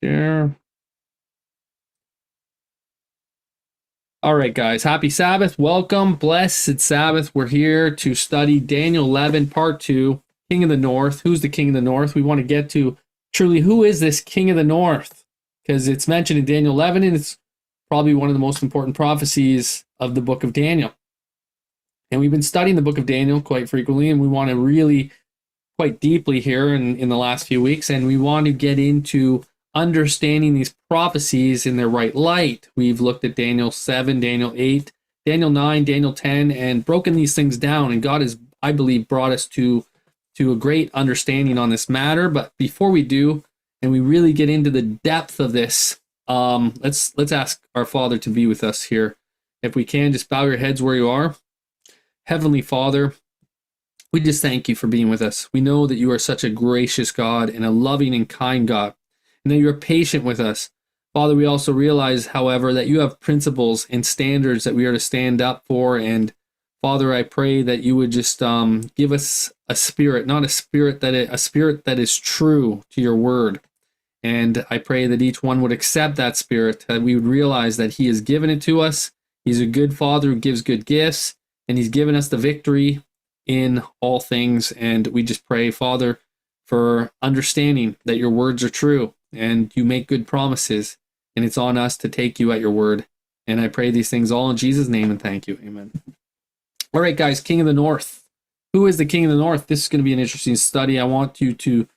Share. All right, guys. Happy Sabbath. Welcome. Blessed Sabbath. We're here to study Daniel 11, part 2, King of the North. Who's the King of the North? We want to get to truly who is this King of the North? Because it's mentioned in Daniel 11, and it's probably one of the most important prophecies of the book of Daniel. And we've been studying the book of Daniel quite frequently, and we want to really quite deeply here in the last few weeks, and we want to get into understanding these prophecies in their right light. We've looked at Daniel 7, Daniel 8, Daniel 9, Daniel 10, and broken these things down, and God has, I believe, brought us to a great understanding on this matter. But before we do, and we really get into the depth of this, let's ask our Father to be with us here. If we can, just bow your heads where you are. Heavenly Father, we just thank you for being with us. We know that you are such a gracious God and a loving and kind God, and that you are patient with us. Father, we also realize, however, that you have principles and standards that we are to stand up for. And Father, I pray that you would just give us a spirit, not a spirit that is true to your word. And I pray that each one would accept that spirit, that we would realize that he has given it to us. He's a good Father who gives good gifts, and he's given us the victory in all things. And we just pray, Father, for understanding that your words are true and you make good promises, and it's on us to take you at your word. And I pray these things all in Jesus' name, and thank you. Amen. All right, guys, King of the North. Who is the King of the North? This is going to be an interesting study. I want you to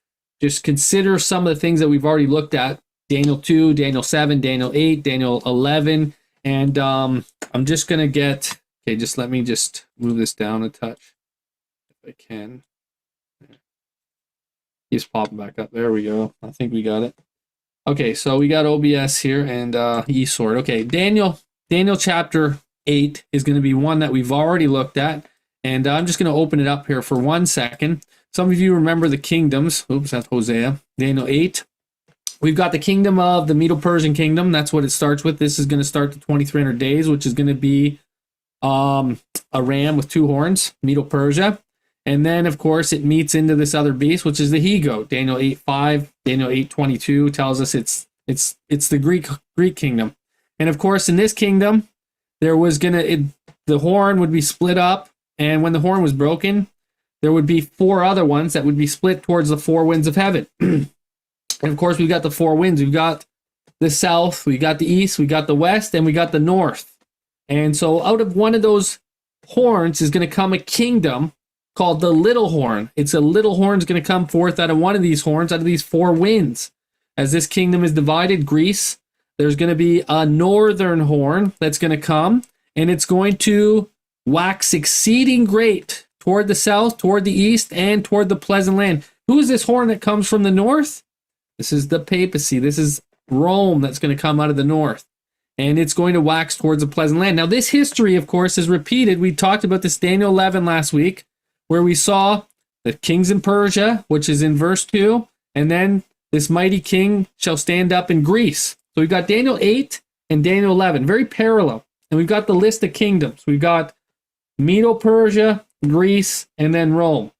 just consider some of the things that we've already looked at. Daniel 2, Daniel 7, Daniel 8, Daniel 11. And I'm just going to get... Okay, just let me just move this down a touch, if I can. Keeps popping back up. There we go. I think we got it. Okay, so we got OBS here and eSword. Okay, Daniel chapter 8 is going to be one that we've already looked at, and I'm just going to open it up here for 1 second. Some of you remember the kingdoms. Oops, that's Hosea. Daniel 8. We've got the kingdom of the Medo-Persian kingdom. That's what it starts with. This is going to start the 2300 days, which is going to be a ram with two horns, Medo-Persia. And then, of course, it meets into this other beast, which is the he-goat. Daniel 8:5, Daniel 8:22 tells us it's the Greek kingdom. And of course, in this kingdom, there was the horn would be split up, and when the horn was broken, there would be four other ones that would be split towards the four winds of heaven. And of course, we've got the four winds. We've got the south, we got the east, we got the west, and we got the north. And so out of one of those horns is going to come a kingdom called the little horn. It's a little horn is going to come forth out of one of these horns, out of these four winds. As this kingdom is divided, Greece, there's going to be a northern horn that's going to come, and it's going to wax exceeding great toward the south, toward the east, and toward the pleasant land. Who is this horn that comes from the north? This is the papacy. This is Rome that's going to come out of the north. And it's going to wax towards a pleasant land. Now, this history, of course, is repeated. We talked about this Daniel 11 last week, where we saw the kings in Persia, which is in verse 2, and then this mighty king shall stand up in Greece. So we've got Daniel 8 and Daniel 11, very parallel. And we've got the list of kingdoms. We've got Medo-Persia, Greece, and then Rome.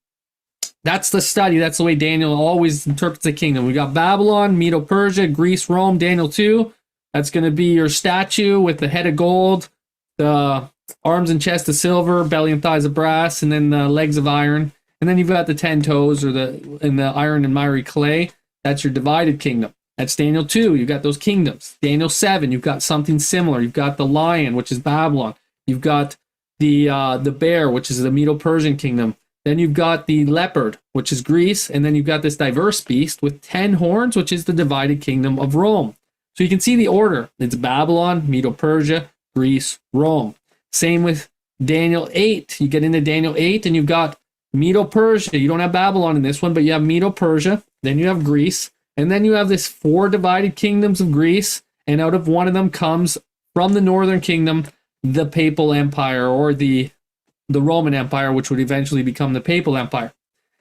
That's the study. That's the way Daniel always interprets the kingdom. We got Babylon, Medo-Persia, Greece, Rome, Daniel 2. That's going to be your statue with the head of gold, the arms and chest of silver, belly and thighs of brass, and then the legs of iron. And then you've got the 10 toes the iron and miry clay. That's your divided kingdom. That's Daniel 2. You've got those kingdoms. Daniel 7, you've got something similar. You've got the lion, which is Babylon. You've got the bear, which is the Medo-Persian kingdom. Then you've got the leopard, which is Greece. And then you've got this diverse beast with 10 horns, which is the divided kingdom of Rome. So you can see the order. It's Babylon, Medo-Persia, Greece, Rome. Same with Daniel 8. You get into Daniel 8 and you've got Medo-Persia. You don't have Babylon in this one, but you have Medo-Persia. Then you have Greece. And then you have this four divided kingdoms of Greece. And out of one of them comes, from the northern kingdom, the Papal Empire, or the Roman Empire, which would eventually become the Papal Empire.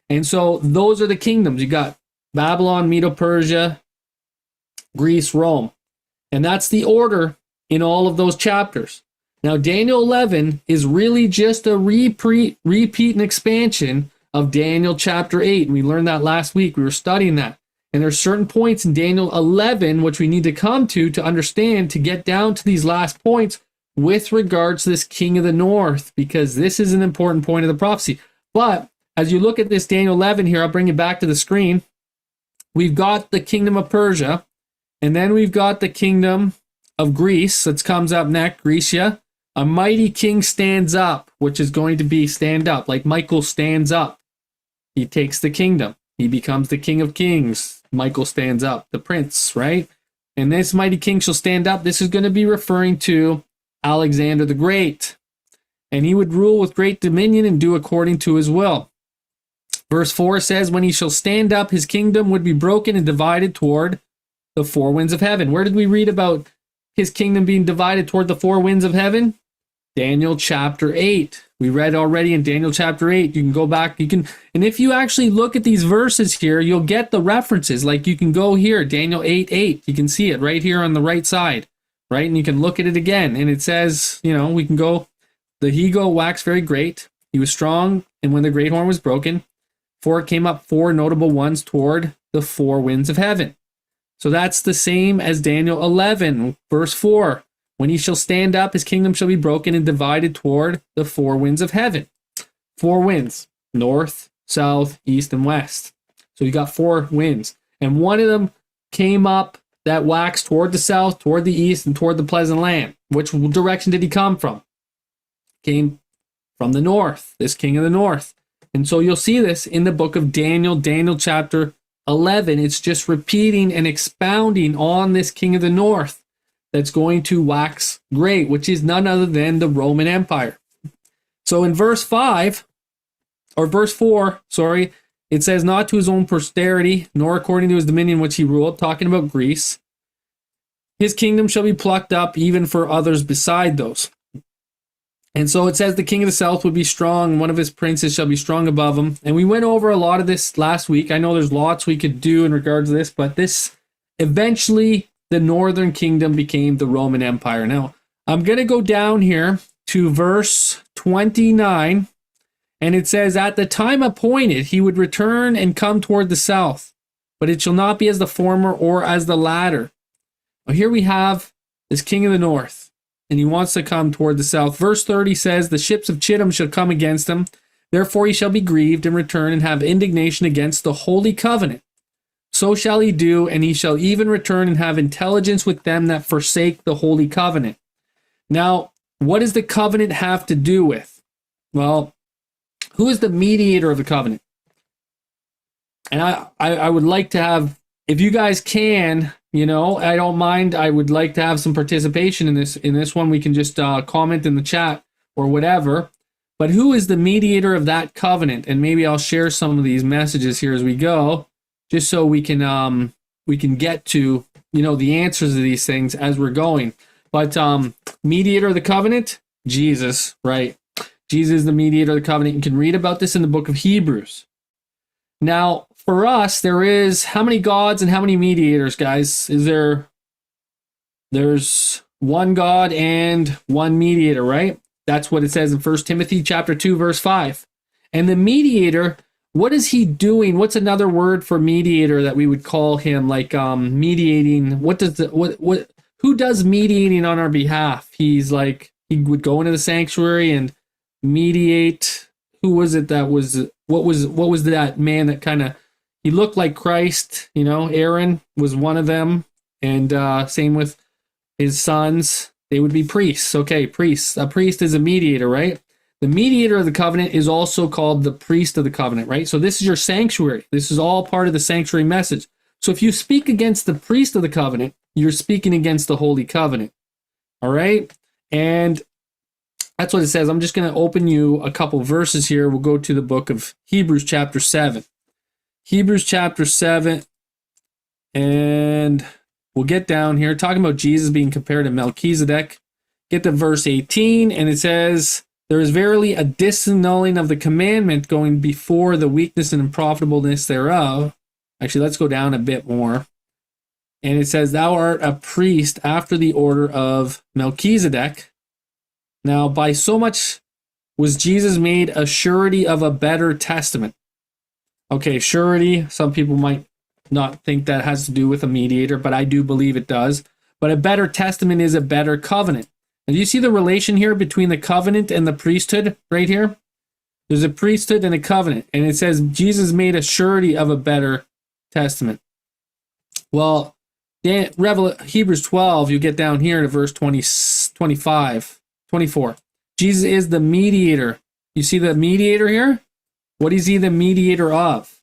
And so those are the kingdoms. You got Babylon, Medo-Persia, Greece, Rome. And that's the order in all of those chapters. Now, Daniel 11 is really just a repeat and expansion of Daniel chapter 8. And we learned that last week. We were studying that. And there's certain points in Daniel 11 which we need to come to understand, to get down to these last points with regards to this king of the north, because this is an important point of the prophecy. But as you look at this Daniel 11 here, I'll bring it back to the screen. We've got the kingdom of Persia, and then we've got the kingdom of Greece that comes up next, Grecia. A mighty king stands up, which is going to be stand up, like Michael stands up. He takes the kingdom. He becomes the king of kings. Michael stands up, the prince, right? And this mighty king shall stand up. This is going to be referring to Alexander the Great. And he would rule with great dominion and do according to his will. Verse 4 says, when he shall stand up, his kingdom would be broken and divided toward the four winds of heaven. Where did we read about his kingdom being divided toward the four winds of heaven? Daniel chapter 8. We read already in Daniel chapter 8. You can go back, and if you actually look at these verses here, you'll get the references. Like you can go here, Daniel 8:8. You can see it right here on the right side, right? And you can look at it again, and it says, we can go, the he-goat waxed very great. He was strong, and when the great horn was broken, for it came up four notable ones toward the four winds of heaven. So that's the same as Daniel 11, verse 4. When he shall stand up, his kingdom shall be broken and divided toward the four winds of heaven. Four winds, north, south, east, and west. So you got four winds. And one of them came up that waxed toward the south, toward the east, and toward the pleasant land. Which direction did he come from? Came from the north, this king of the north. And so you'll see this in the book of Daniel, Daniel chapter 11. It's just repeating and expounding on this king of the north that's going to wax great, which is none other than the Roman Empire. So in verse 4, it says, not to his own posterity, nor according to his dominion which he ruled, talking about Greece. His kingdom shall be plucked up even for others beside those. And so it says the king of the south would be strong, and one of his princes shall be strong above him. And we went over a lot of this last week. I know there's lots we could do in regards to this, but this eventually, the northern kingdom became the Roman Empire. Now, I'm going to go down here to verse 29, and it says, at the time appointed, he would return and come toward the south, but it shall not be as the former or as the latter. Now, here we have this king of the north, and he wants to come toward the south. Verse 30 says, the ships of Chittim shall come against him. Therefore he shall be grieved and return and have indignation against the holy covenant. So shall he do, and he shall even return and have intelligence with them that forsake the holy covenant. Now, what does the covenant have to do with? Well, who is the mediator of the covenant? And I would like to have, if you guys can, I don't mind. I would like to have some participation in this one. We can just comment in the chat or whatever. But who is the mediator of that covenant? And maybe I'll share some of these messages here as we go, just so we can get to the answers to these things as we're going. But mediator of the covenant, Jesus, right? Jesus is the mediator of the covenant. You can read about this in the book of Hebrews. Now, for us, there is how many gods and how many mediators, guys? There's one God and one mediator, right? That's what it says in 1 Timothy chapter 2, verse 5. And the mediator, what is he doing? What's another word for mediator that we would call him? Like mediating. Who does mediating on our behalf? He's like, he would go into the sanctuary and mediate. Who was it that was, what was that man that kind of, he looked like Christ, Aaron was one of them. And same with his sons, they would be priests. Okay, priests. A priest is a mediator, right? The mediator of the covenant is also called the priest of the covenant, right? So this is your sanctuary. This is all part of the sanctuary message. So if you speak against the priest of the covenant, you're speaking against the holy covenant. All right? And that's what it says. I'm just going to open you a couple verses here. We'll go to the book of Hebrews chapter 7. Hebrews chapter 7. And we'll get down here talking about Jesus being compared to Melchizedek. Get to verse 18, and it says, there is verily a disannulling of the commandment going before the weakness and unprofitableness thereof. Actually, let's go down a bit more. And it says, thou art a priest after the order of Melchizedek. Now, by so much was Jesus made a surety of a better testament. Okay, surety, some people might not think that has to do with a mediator, but I do believe it does. But a better testament is a better covenant. And do you see the relation here between the covenant and the priesthood right here? There's a priesthood and a covenant, and it says Jesus made a surety of a better testament. Well, Hebrews 12, you get down here to verse 24. Jesus is the mediator. You see the mediator here? What is he the mediator of?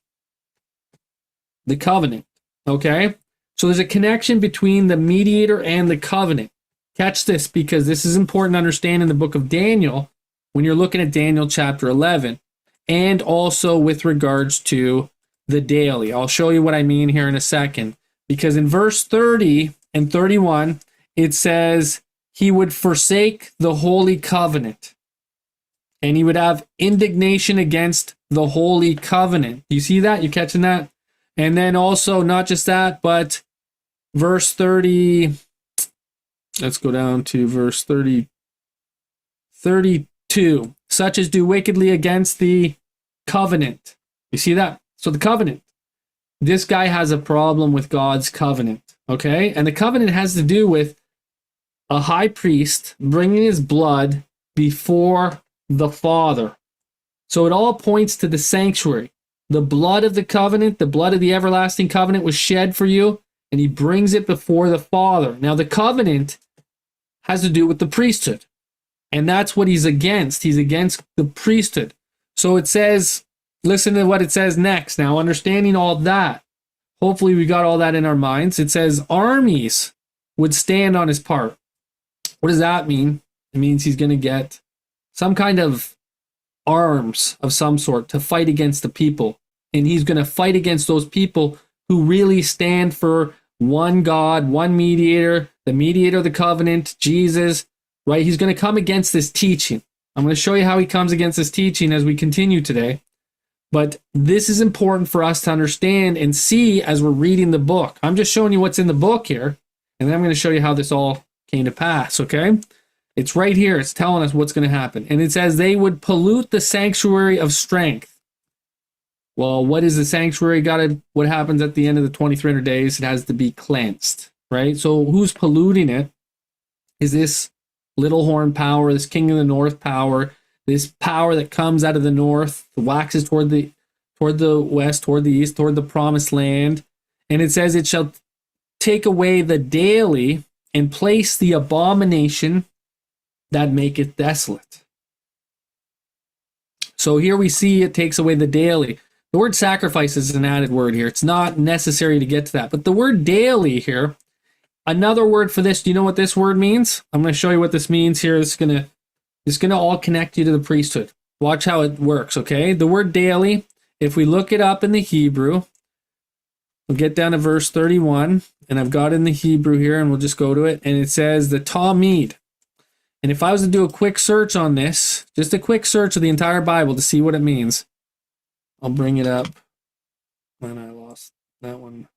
The covenant. Okay? So there's a connection between the mediator and the covenant. Catch this, because this is important to understand in the book of Daniel when you're looking at Daniel chapter 11, and also with regards to the daily. I'll show you what I mean here in a second. Because in verse 30 and 31, it says he would forsake the holy covenant. And he would have indignation against the holy covenant. You see that? You catching that? And then also, not just that, but verse 30, let's go down to verse 32. Such as do wickedly against the covenant. You see that? So the covenant. This guy has a problem with God's covenant, okay? And the covenant has to do with a high priest bringing his blood before the Father. So it all points to the sanctuary. The blood of the covenant, the blood of the everlasting covenant was shed for you, and he brings it before the Father. Now the covenant has to do with the priesthood, and that's what he's against. He's against the priesthood. So it says, listen to what it says next. Now, understanding all that, hopefully we got all that in our minds. It says armies would stand on his part. What does that mean? It means he's going to get some kind of arms of some sort to fight against the people. And he's going to fight against those people who really stand for one God, one mediator, the mediator of the covenant, Jesus, right? He's going to come against this teaching. I'm going to show you how he comes against this teaching as we continue today. But this is important for us to understand and see as we're reading the book. I'm just showing you what's in the book here, and then I'm going to show you how this all came to pass, okay? It's right here. It's telling us what's going to happen. And it says they would pollute the sanctuary of strength. Well, what is the sanctuary? What happens at the end of the 2300 days? It has to be cleansed, right? So who's polluting it? Is this little horn power, this king of the north power, this power that comes out of the north, waxes toward the west, toward the east, toward the promised land. And it says it shall take away the daily and place the abomination that maketh desolate. So here we see it takes away the daily. The word sacrifice is an added word here. It's not necessary to get to that. But the word daily here, another word for this, do you know what this word means? I'm going to show you what this means here. It's going to all connect you to the priesthood. Watch how it works, okay? The word daily, if we look it up in the Hebrew, we'll get down to verse 31, and I've got it in the Hebrew here, and we'll just go to it, and it says the Talmud. And if I was to do a quick search on this, just a quick search of the entire Bible to see what it means, I'll bring it up. And I lost that one.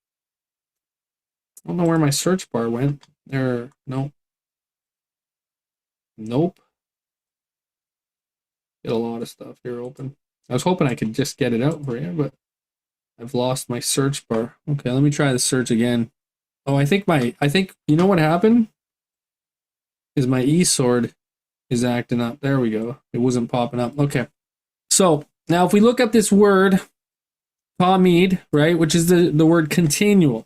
I don't know where my search bar went. Nope. Get a lot of stuff here open. I was hoping I could just get it out for you, but I've lost my search bar. Okay, let me try the search again. Oh, I think you know what happened? Is my eSword is acting up. There we go. It wasn't popping up. Okay. So now if we look up this word, Talmud, right, which is the word continual.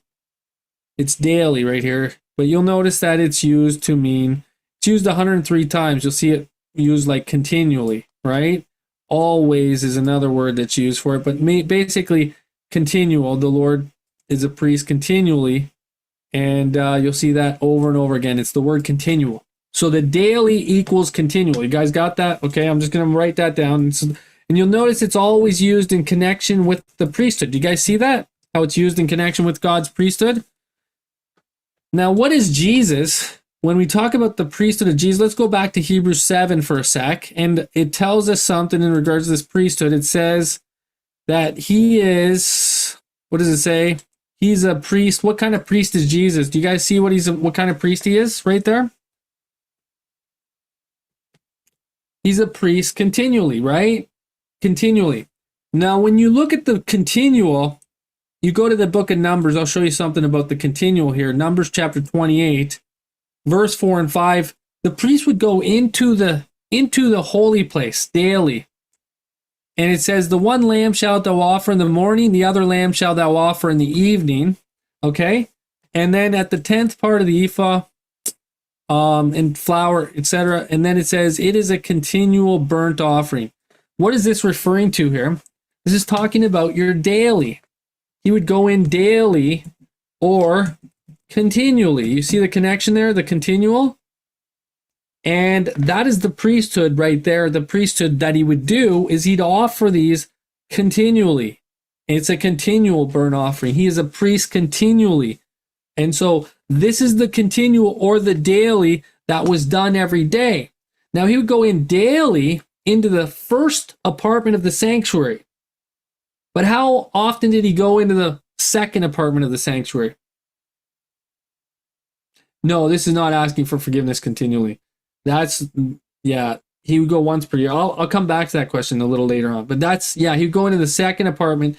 It's daily right here. But you'll notice that it's used 103 times. You'll see it used like continually, right? Always is another word that's used for it. But basically, continual. The Lord is a priest continually. And you'll see that over and over again. It's the word continual. So the daily equals continual. You guys got that? Okay, I'm just going to write that down. And you'll notice it's always used in connection with the priesthood. Do you guys see that? How it's used in connection with God's priesthood? Now, what is Jesus? When we talk about the priesthood of Jesus, let's go back to Hebrews 7 for a sec. And it tells us something in regards to this priesthood. It says that he is, what does it say? He's a priest. What kind of priest is Jesus? Do you guys see what kind of priest he is right there? He's a priest continually, right? Continually. Now, when you look at the continual, you go to the book of Numbers, I'll show you something about the continual here. Numbers chapter 28, verse 4 and 5. The priest would go into the holy place daily. And it says, the one lamb shalt thou offer in the morning, the other lamb shalt thou offer in the evening. Okay? And then at the 10th part of the ephah, and flour, etc. And then it says, it is a continual burnt offering. What is this referring to here? This is talking about your daily. He would go in daily or continually. You see the connection there, the continual? And that is the priesthood right there. The priesthood that he would do is he'd offer these continually. It's a continual burnt offering. He is a priest continually. And so this is the continual or the daily that was done every day. Now he would go in daily into the first apartment of the sanctuary. But how often did he go into the second apartment of the sanctuary? No, this is not asking for forgiveness continually. That's, yeah, he would go once per year. I'll come back to that question a little later on. But that's, yeah, he'd go into the second apartment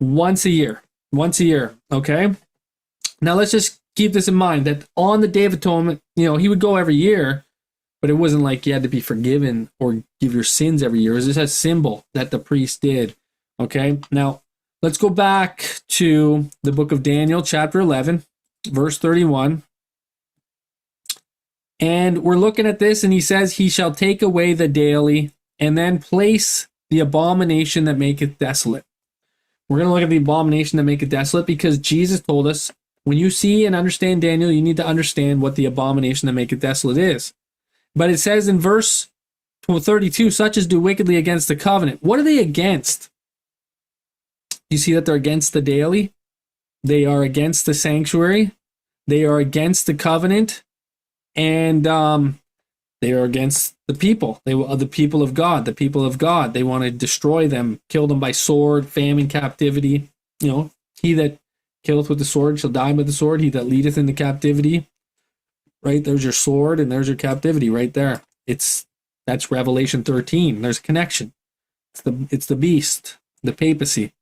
once a year. Once a year, okay? Now let's just keep this in mind that on the Day of Atonement, he would go every year, but it wasn't like you had to be forgiven or give your sins every year. It was just a symbol that the priest did. Okay, now let's go back to the book of Daniel, chapter 11, verse 31. And we're looking at this, and he says, he shall take away the daily and then place the abomination that maketh desolate. We're going to look at the abomination that maketh desolate because Jesus told us, when you see and understand Daniel, you need to understand what the abomination that maketh desolate is. But it says in verse 32, such as do wickedly against the covenant. What are they against? You see that they're against the daily. They are against the sanctuary. They are against the covenant. And they are against the people. They are the people of God. The people of God. They want to destroy them, kill them by sword, famine, captivity. He that killeth with the sword shall die with the sword. He that leadeth into captivity. Right, there's your sword and there's your captivity right there. That's Revelation 13. There's a connection. It's the beast, the papacy,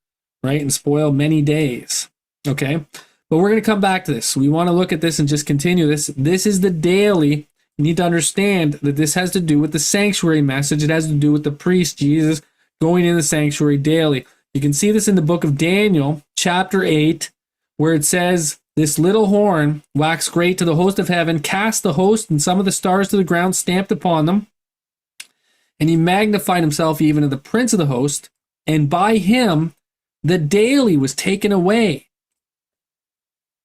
right? And spoil many days. Okay, but we're going to come back to this. We want to look at this and just continue this. This is the daily. You need to understand that this has to do with the sanctuary message. It has to do with the priest Jesus going in the sanctuary daily. You can see this in the book of Daniel, chapter 8, where it says, this little horn waxed great to the host of heaven, cast the host and some of the stars to the ground, stamped upon them. And he magnified himself even to the prince of the host, and by him the daily was taken away.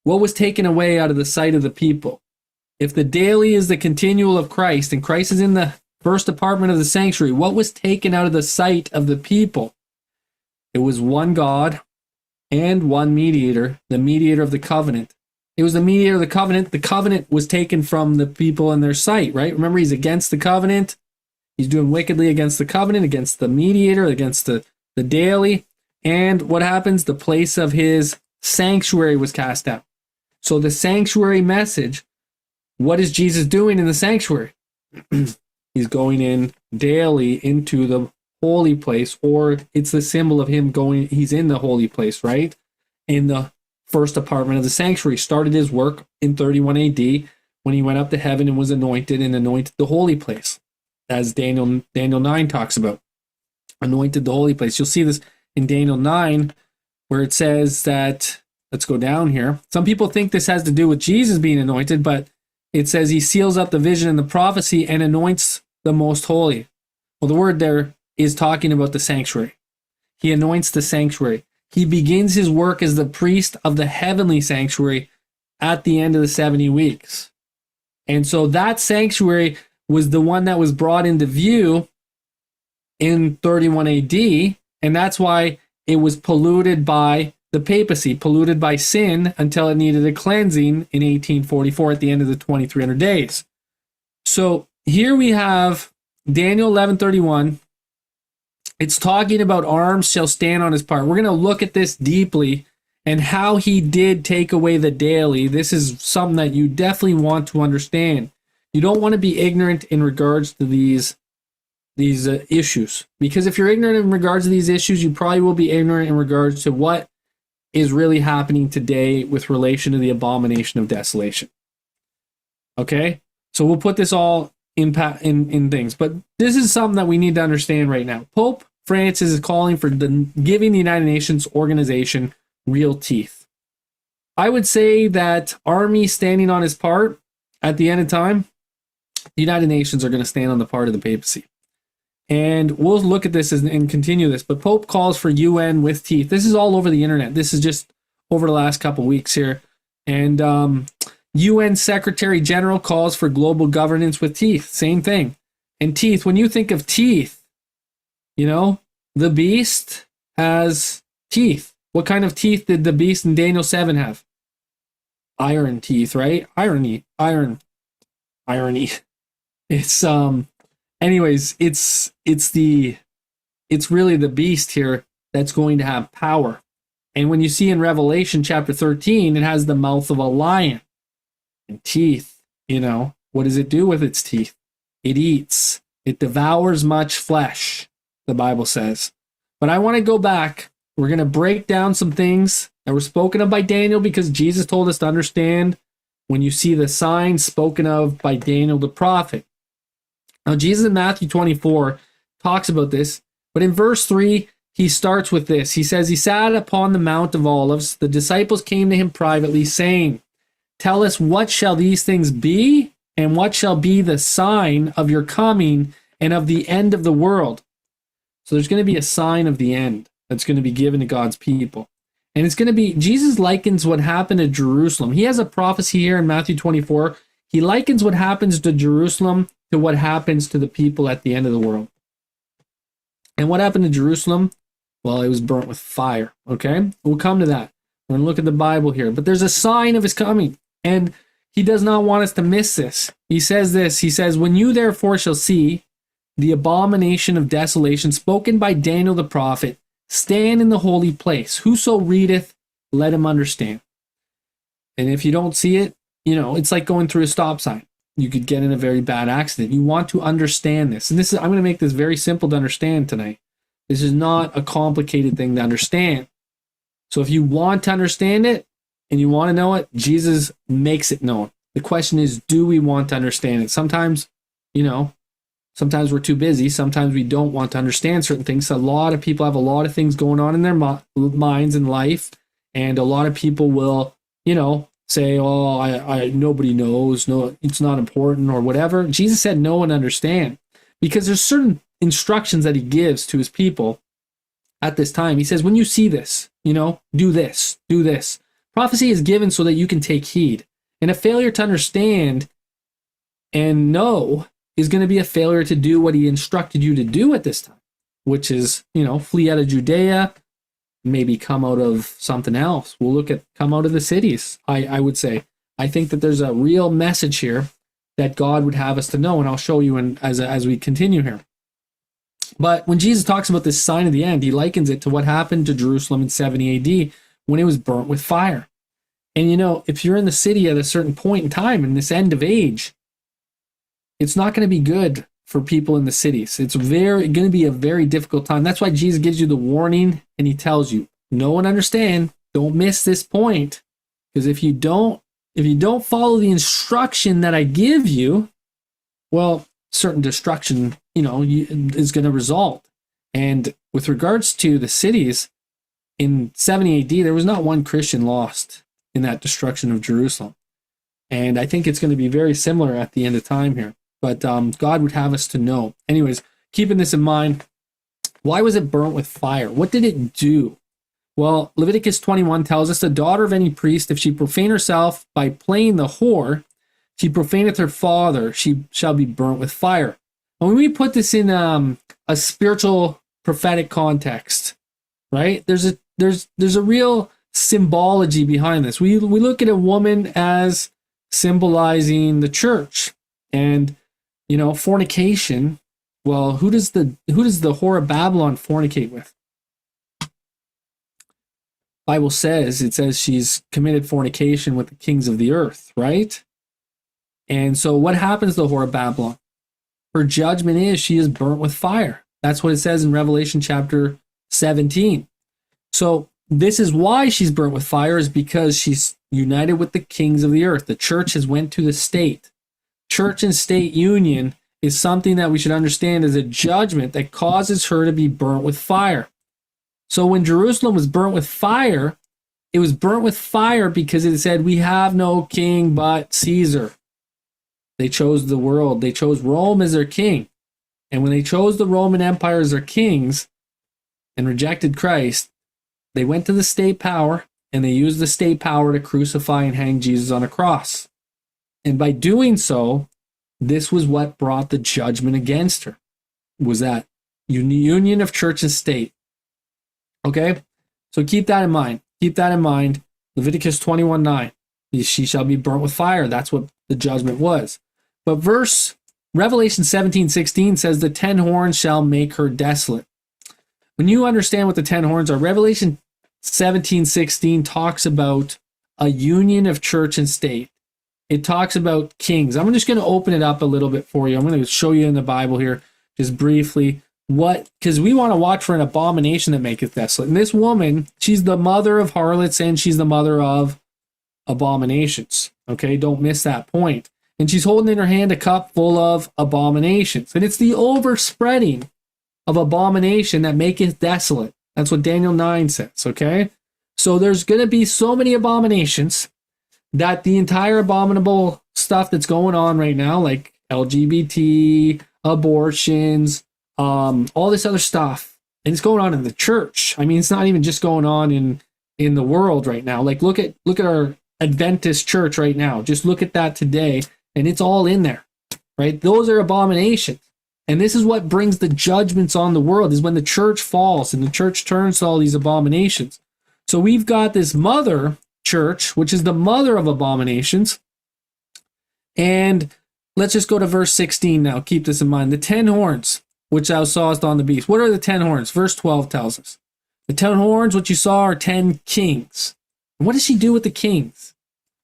What was taken away out of the sight of the people? If the daily is the continual of Christ, and Christ is in the first apartment of the sanctuary, what was taken out of the sight of the people? It was one God and one mediator, the mediator of the covenant. It was the mediator of the covenant. The covenant was taken from the people in their sight, right? Remember, he's against the covenant. He's doing wickedly against the covenant, against the mediator, against the daily. And what happens? The place of his sanctuary was cast out. So the sanctuary message, what is Jesus doing in the sanctuary? He's going in daily into the holy place, or it's the symbol of him going, he's in the holy place, right? In the first apartment of the sanctuary. Started his work in 31 AD when he went up to heaven and was anointed the holy place, as Daniel 9 talks about. Anointed the holy place. You'll see this in Daniel 9 where it says that, let's go down here. Some people think this has to do with Jesus being anointed, but it says he seals up the vision and the prophecy and anoints the most holy. Well, the word there is talking about the sanctuary. He anoints the sanctuary. He begins his work as the priest of the heavenly sanctuary at the end of the 70 weeks. And so that sanctuary was the one that was brought into view in 31 AD, and that's why it was polluted by the papacy, polluted by sin until it needed a cleansing in 1844 at the end of the 2300 days. So here we have Daniel 11:31. It's talking about arms shall stand on his part. We're going to look at this deeply and how he did take away the daily. This is something that you definitely want to understand. You don't want to be ignorant in regards to these issues, because if you're ignorant in regards to these issues, you probably will be ignorant in regards to what is really happening today with relation to the abomination of desolation. Okay? So we'll put this all in things. But this is something that we need to understand right now. Pope Francis is calling for giving the United Nations organization real teeth. I would say that army standing on his part at the end of time, the United Nations are going to stand on the part of the papacy. And we'll look at this and continue this. But Pope calls for UN with teeth. This is all over the internet. This is just over the last couple weeks here. And UN Secretary General calls for global governance with teeth. Same thing. And teeth, when you think of teeth, you know, the beast has teeth. What kind of teeth did the beast in Daniel 7 have? Iron teeth, right? Irony. It's anyways, it's really the beast here that's going to have power. And when you see in Revelation chapter 13, it has the mouth of a lion and teeth. You know, what does it do with its teeth? It eats. It devours much flesh, the Bible says. But I want to go back. We're going to break down some things that were spoken of by Daniel, because Jesus told us to understand when you see the signs spoken of by Daniel the prophet. Now, Jesus in Matthew 24 talks about this, but in verse 3, he starts with this. He says, he sat upon the Mount of Olives. The disciples came to him privately, saying, tell us, what shall these things be, and what shall be the sign of your coming and of the end of the world? So there's going to be a sign of the end that's going to be given to God's people. And it's going to be, Jesus likens what happened to Jerusalem. He has a prophecy here in Matthew 24. He likens what happens to Jerusalem to what happens to the people at the end of the world. And what happened to Jerusalem? Well, it was burnt with fire, okay? We'll come to that. We're going to look at the Bible here. But there's a sign of his coming, and he does not want us to miss this. He says this, he says, when you therefore shall see the abomination of desolation spoken by Daniel the prophet, stand in the holy place. Whoso readeth, let him understand. And if you don't see it, you know, it's like going through a stop sign. You could get in a very bad accident. You want to understand this. And this is, I'm going to make this very simple to understand tonight. This is not a complicated thing to understand. So if you want to understand it and you want to know it, Jesus makes it known. The question is, do we want to understand it? Sometimes, you know, sometimes we're too busy. Sometimes we don't want to understand certain things. A lot of people have a lot of things going on in their minds and life. And a lot of people will, you know, say, oh, I nobody knows. No, it's not important or whatever. Jesus said, know and understand. Because there's certain instructions that he gives to his people at this time. He says, when you see this, you know, do this, do this. Prophecy is given so that you can take heed. And a failure to understand and know is going to be a failure to do what he instructed you to do at this time, which is, you know, flee out of Judea, maybe come out of something else. We'll look at come out of the cities, I would say. I think that there's a real message here that God would have us to know, and I'll show you as we continue here. But when Jesus talks about this sign of the end, he likens it to what happened to Jerusalem in 70 AD when it was burnt with fire. And you know, if you're in the city at a certain point in time in this end of age, it's not going to be good for people in the cities. It's going to be a very difficult time. That's why Jesus gives you the warning and he tells you, know and understand, don't miss this point. Because if you don't follow the instruction that I give you, well, certain destruction, you know, is going to result. And with regards to the cities, in 70 AD, there was not one Christian lost in that destruction of Jerusalem. And I think it's going to be very similar at the end of time here. But God would have us to know. Anyways, keeping this in mind, why was it burnt with fire? What did it do? Well, Leviticus 21 tells us the daughter of any priest, if she profane herself by playing the whore, she profaneth her father, she shall be burnt with fire. And when we put this in a spiritual prophetic context, right? There's a real symbology behind this. We look at a woman as symbolizing the church, and you know, fornication. Well, who does the whore of Babylon fornicate with? Bible says, it says she's committed fornication with the kings of the earth, right? And so what happens to the whore of Babylon? Her judgment is she is burnt with fire. That's what it says in Revelation chapter 17. So this is why she's burnt with fire, is because she's united with the kings of the earth. The church has went to the state. Church and state union is something that we should understand as a judgment that causes her to be burnt with fire. So when Jerusalem was burnt with fire, it was burnt with fire because it said, we have no king but Caesar. They chose the world. They chose Rome as their king. And when they chose the Roman Empire as their kings and rejected Christ, they went to the state power and they used the state power to crucify and hang Jesus on a cross. And by doing so, this was what brought the judgment against her, was that union of church and state. Okay? So keep that in mind. Keep that in mind. Leviticus 21:9. She shall be burnt with fire. That's what the judgment was. But Revelation 17:16 says the 10 horns shall make her desolate. When you understand what the 10 horns are, Revelation 17:16 talks about a union of church and state. It talks about kings. I'm just going to open it up a little bit for you. I'm going to show you in the Bible here, just briefly, because we want to watch for an abomination that maketh desolate. And this woman, she's the mother of harlots and she's the mother of abominations. Okay, don't miss that point. And she's holding in her hand a cup full of abominations. And it's the overspreading of abomination that maketh desolate. That's what Daniel 9 says, okay? So there's going to be so many abominations that the entire abominable stuff that's going on right now, like LGBT, abortions, all this other stuff, and it's going on in the church. I mean, it's not even just going on in the world right now. Like, look at our Adventist church right now. Just look at that today, and it's all in there, right? Those are abominations. And this is what brings the judgments on the world, is when the church falls and the church turns to all these abominations. So we've got this mother church, which is the mother of abominations. And let's just go to verse 16 now. Keep this in mind. The 10 horns, which thou sawest on the beast. What are the 10 horns? Verse 12 tells us. The 10 horns, which you saw, are 10 kings. And what does she do with the kings?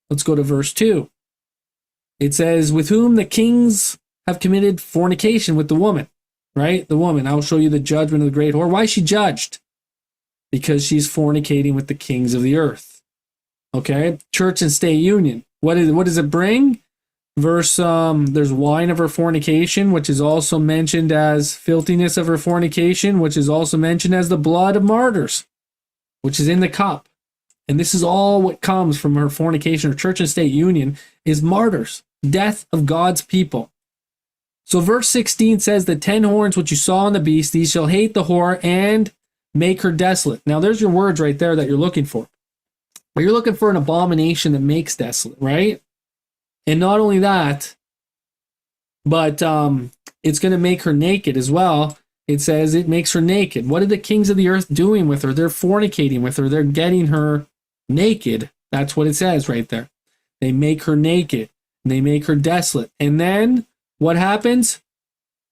Let's go to verse 2. It says, with whom the kings have committed fornication, with the woman, right? The woman. I'll show you the judgment of the great whore. Why is she judged? Because she's fornicating with the kings of the earth. Okay? Church and state union. What does it bring? Verse, there's wine of her fornication, which is also mentioned as filthiness of her fornication, which is also mentioned as the blood of martyrs, which is in the cup. And this is all what comes from her fornication. Her church and state union is martyrs, death of God's people. So verse 16 says, the 10 horns which you saw on the beast, these shall hate the whore and make her desolate. Now there's your words right there that you're looking for. But you're looking for an abomination that makes desolate, right? And not only that, but it's going to make her naked as well. It says it makes her naked. What are the kings of the earth doing with her? They're fornicating with her. They're getting her naked. That's what it says right there. They make her naked. They make her desolate. And then what happens?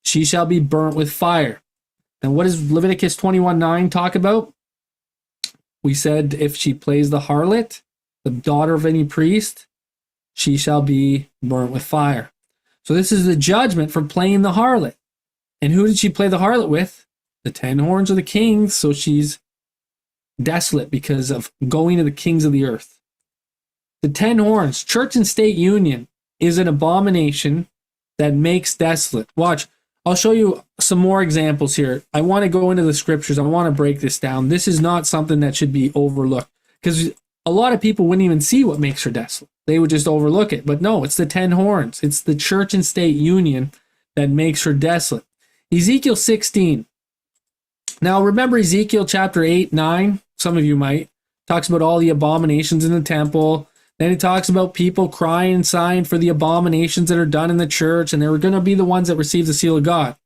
She shall be burnt with fire. And what does Leviticus 21:9 talk about? We said if she plays the harlot, the daughter of any priest, she shall be burnt with fire. So this is the judgment for playing the harlot. And who did she play the harlot with? The 10 horns of the kings. So she's desolate because of going to the kings of the earth. The 10 horns, church and state union, is an abomination that makes desolate. Watch, I'll show you some more examples here. I want to go into the scriptures. I want to break this down. This is not something that should be overlooked, because a lot of people wouldn't even see what makes her desolate. They would just overlook it. But no, it's the 10 horns. It's the church and state union that makes her desolate. Ezekiel 16. Now remember Ezekiel chapter 8, 9? Some of you might. Talks about all the abominations in the temple. Then it talks about people crying and sighing for the abominations that are done in the church, and they were going to be the ones that receive the seal of God.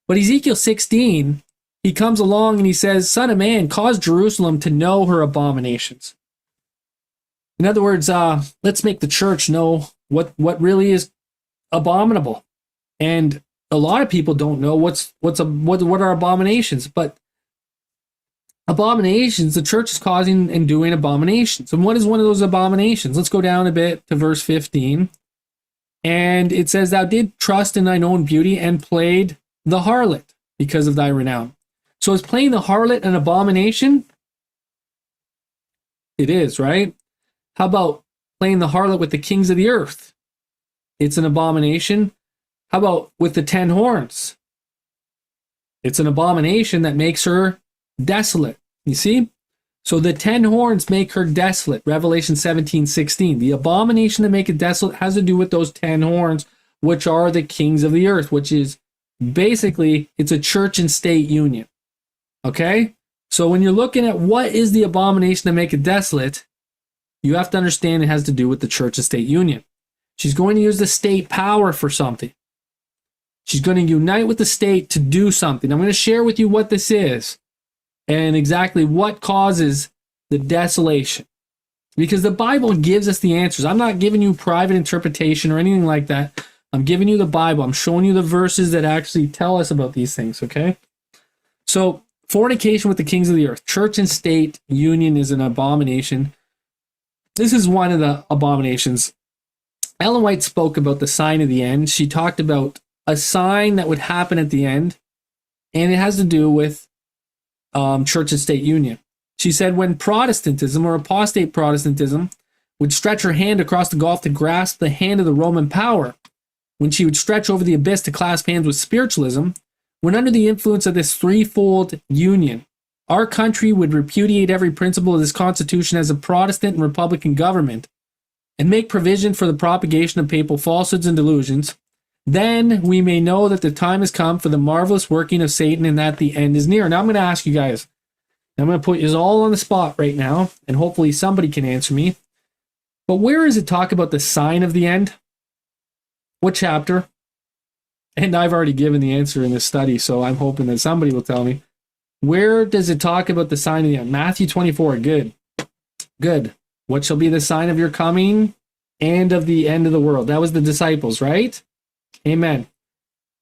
But Ezekiel 16, he comes along and he says, Son of man, cause Jerusalem to know her abominations. In other words, let's make the church know what really is abominable. And a lot of people don't know what are abominations, but abominations, the church is causing and doing abominations. And what is one of those abominations? Let's go down a bit to verse 15. And it says, thou did trust in thine own beauty and played the harlot because of thy renown. So is playing the harlot an abomination? It is, right? How about playing the harlot with the kings of the earth? It's an abomination. How about with the 10 horns? It's an abomination that makes her desolate. You see? So the 10 horns make her desolate. Revelation 17:16. The abomination that make it desolate has to do with those 10 horns, which are the kings of the earth, which is basically, it's a church and state union. Okay? So when you're looking at what is the abomination that make it desolate, you have to understand it has to do with the church and state union. She's going to use the state power for something. She's going to unite with the state to do something. I'm going to share with you what this is and exactly what causes the desolation. Because the Bible gives us the answers. I'm not giving you private interpretation or anything like that. I'm giving you the Bible. I'm showing you the verses that actually tell us about these things, okay? So, fornication with the kings of the earth. Church and state union is an abomination. This is one of the abominations. Ellen White spoke about the sign of the end. She talked about a sign that would happen at the end, and it has to do with church and state union. She said when Protestantism or apostate Protestantism would stretch her hand across the gulf to grasp the hand of the Roman power, when she would stretch over the abyss to clasp hands with spiritualism, when under the influence of this threefold union, our country would repudiate every principle of this Constitution as a Protestant and Republican government and make provision for the propagation of papal falsehoods and delusions, then we may know that the time has come for the marvelous working of Satan and that the end is near. Now I'm going to ask you guys, I'm going to put you all on the spot right now, and hopefully somebody can answer me. But where does it talk about the sign of the end? What chapter? And I've already given the answer in this study, so I'm hoping that somebody will tell me. Where does it talk about the sign of the end? Matthew 24. Good. Good. What shall be the sign of your coming and of the end of the world? That was the disciples, right? Amen.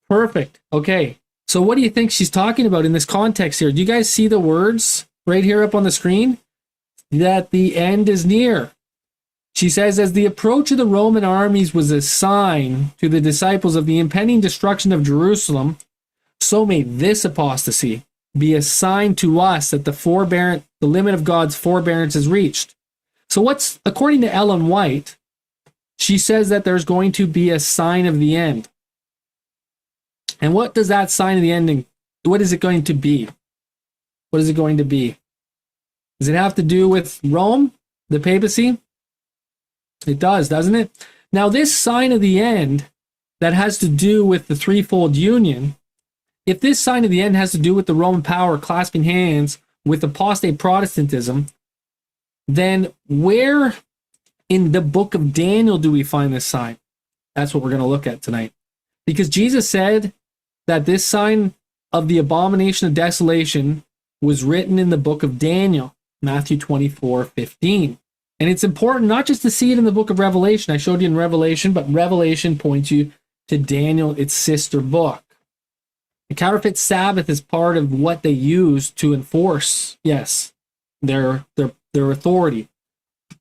Perfect. Okay. So what do you think she's talking about in this context here? Do you guys see the words right here up on the screen? That the end is near. She says, as the approach of the Roman armies was a sign to the disciples of the impending destruction of Jerusalem, so may this apostasy be a sign to us that the limit of God's forbearance is reached. So what's, according to Ellen White, she says that there's going to be a sign of the end. And what does that sign of the ending, what is it going to be? What is it going to be? Does it have to do with Rome, the papacy? It does, doesn't it? Now, this sign of the end that has to do with the threefold union, if this sign of the end has to do with the Roman power clasping hands with apostate Protestantism, then where in the book of Daniel do we find this sign? That's what we're going to look at tonight. Because Jesus said that this sign of the abomination of desolation was written in the book of Daniel, Matthew 24:15. And it's important not just to see it in the book of Revelation. I showed you in Revelation, but Revelation points you to Daniel, its sister book. The counterfeit Sabbath is part of what they use to enforce, yes, their authority.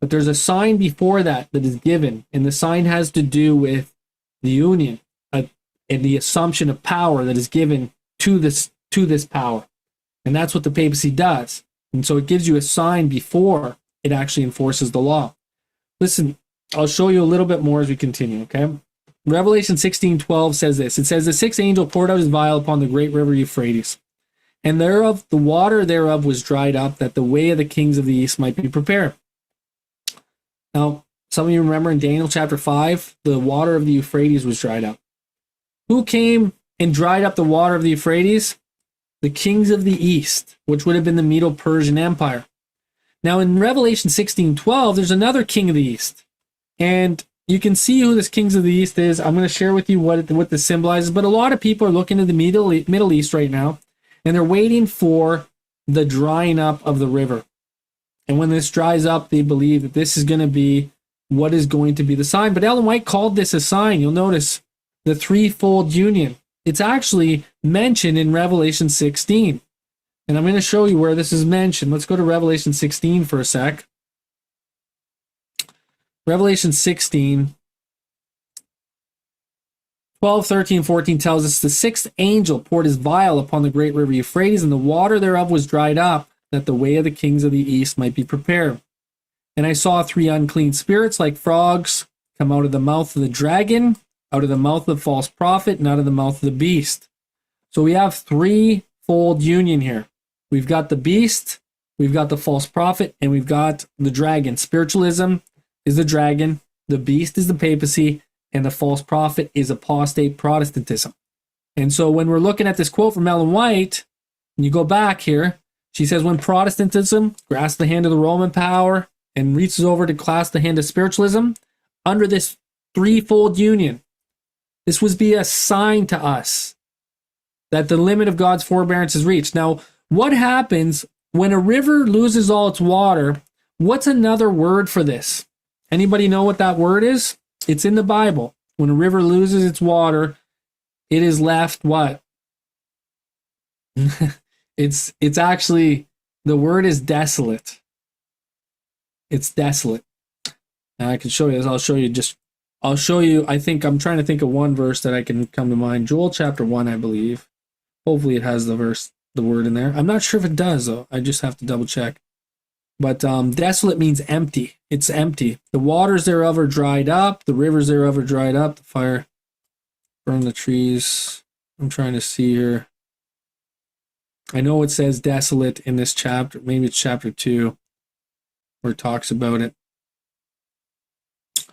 But there's a sign before that is given, and the sign has to do with the union and the assumption of power that is given to this power. And that's what the papacy does. And so it gives you a sign before it actually enforces the law. Listen, I'll show you a little bit more as we continue, okay? Revelation 16:12 says this. It says, the sixth angel poured out his vial upon the great river Euphrates, and thereof the water thereof was dried up, that the way of the kings of the east might be prepared. Now, some of you remember in Daniel chapter 5, the water of the Euphrates was dried up. Who came and dried up the water of the Euphrates? The kings of the east, which would have been the Medo-Persian Empire. Now, in Revelation 16:12, there's another king of the east. And you can see who this kings of the east is. I'm going to share with you what this symbolizes. But a lot of people are looking at the Middle East right now, and they're waiting for the drying up of the river. And when this dries up, they believe that this is going to be what is going to be the sign. But Ellen White called this a sign. You'll notice the threefold union. It's actually mentioned in Revelation 16. And I'm going to show you where this is mentioned. Let's go to Revelation 16 for a sec. Revelation 16, 12, 13, 14 tells us the sixth angel poured his vial upon the great river Euphrates, and the water thereof was dried up, that the way of the kings of the east might be prepared. And I saw 3 unclean spirits like frogs come out of the mouth of the dragon, out of the mouth of the false prophet, and out of the mouth of the beast. So we have threefold union here. We've got the beast, we've got the false prophet, and we've got the dragon. Spiritualism is the dragon, the beast is the papacy, and the false prophet is apostate Protestantism. And so when we're looking at this quote from Ellen White, and you go back here, she says, when Protestantism grasps the hand of the Roman power and reaches over to clasp the hand of spiritualism, under this threefold union, this would be a sign to us that the limit of God's forbearance is reached. Now, what happens when a river loses all its water? What's another word for this? Anybody know what that word is? It's in the Bible. When a river loses its water, it is left what? It's actually, the word is desolate. It's desolate. Now I can show you this. I'll show you, I think, I'm trying to think of one verse that I can come to mind. Joel chapter 1, I believe. Hopefully it has the word in there. I'm not sure if it does, though. I just have to double check. But desolate means empty. It's empty. The waters thereof are dried up. The rivers thereof are dried up. The fire burned the trees. I'm trying to see here. I know it says desolate in this chapter. Maybe it's chapter 2 where it talks about it.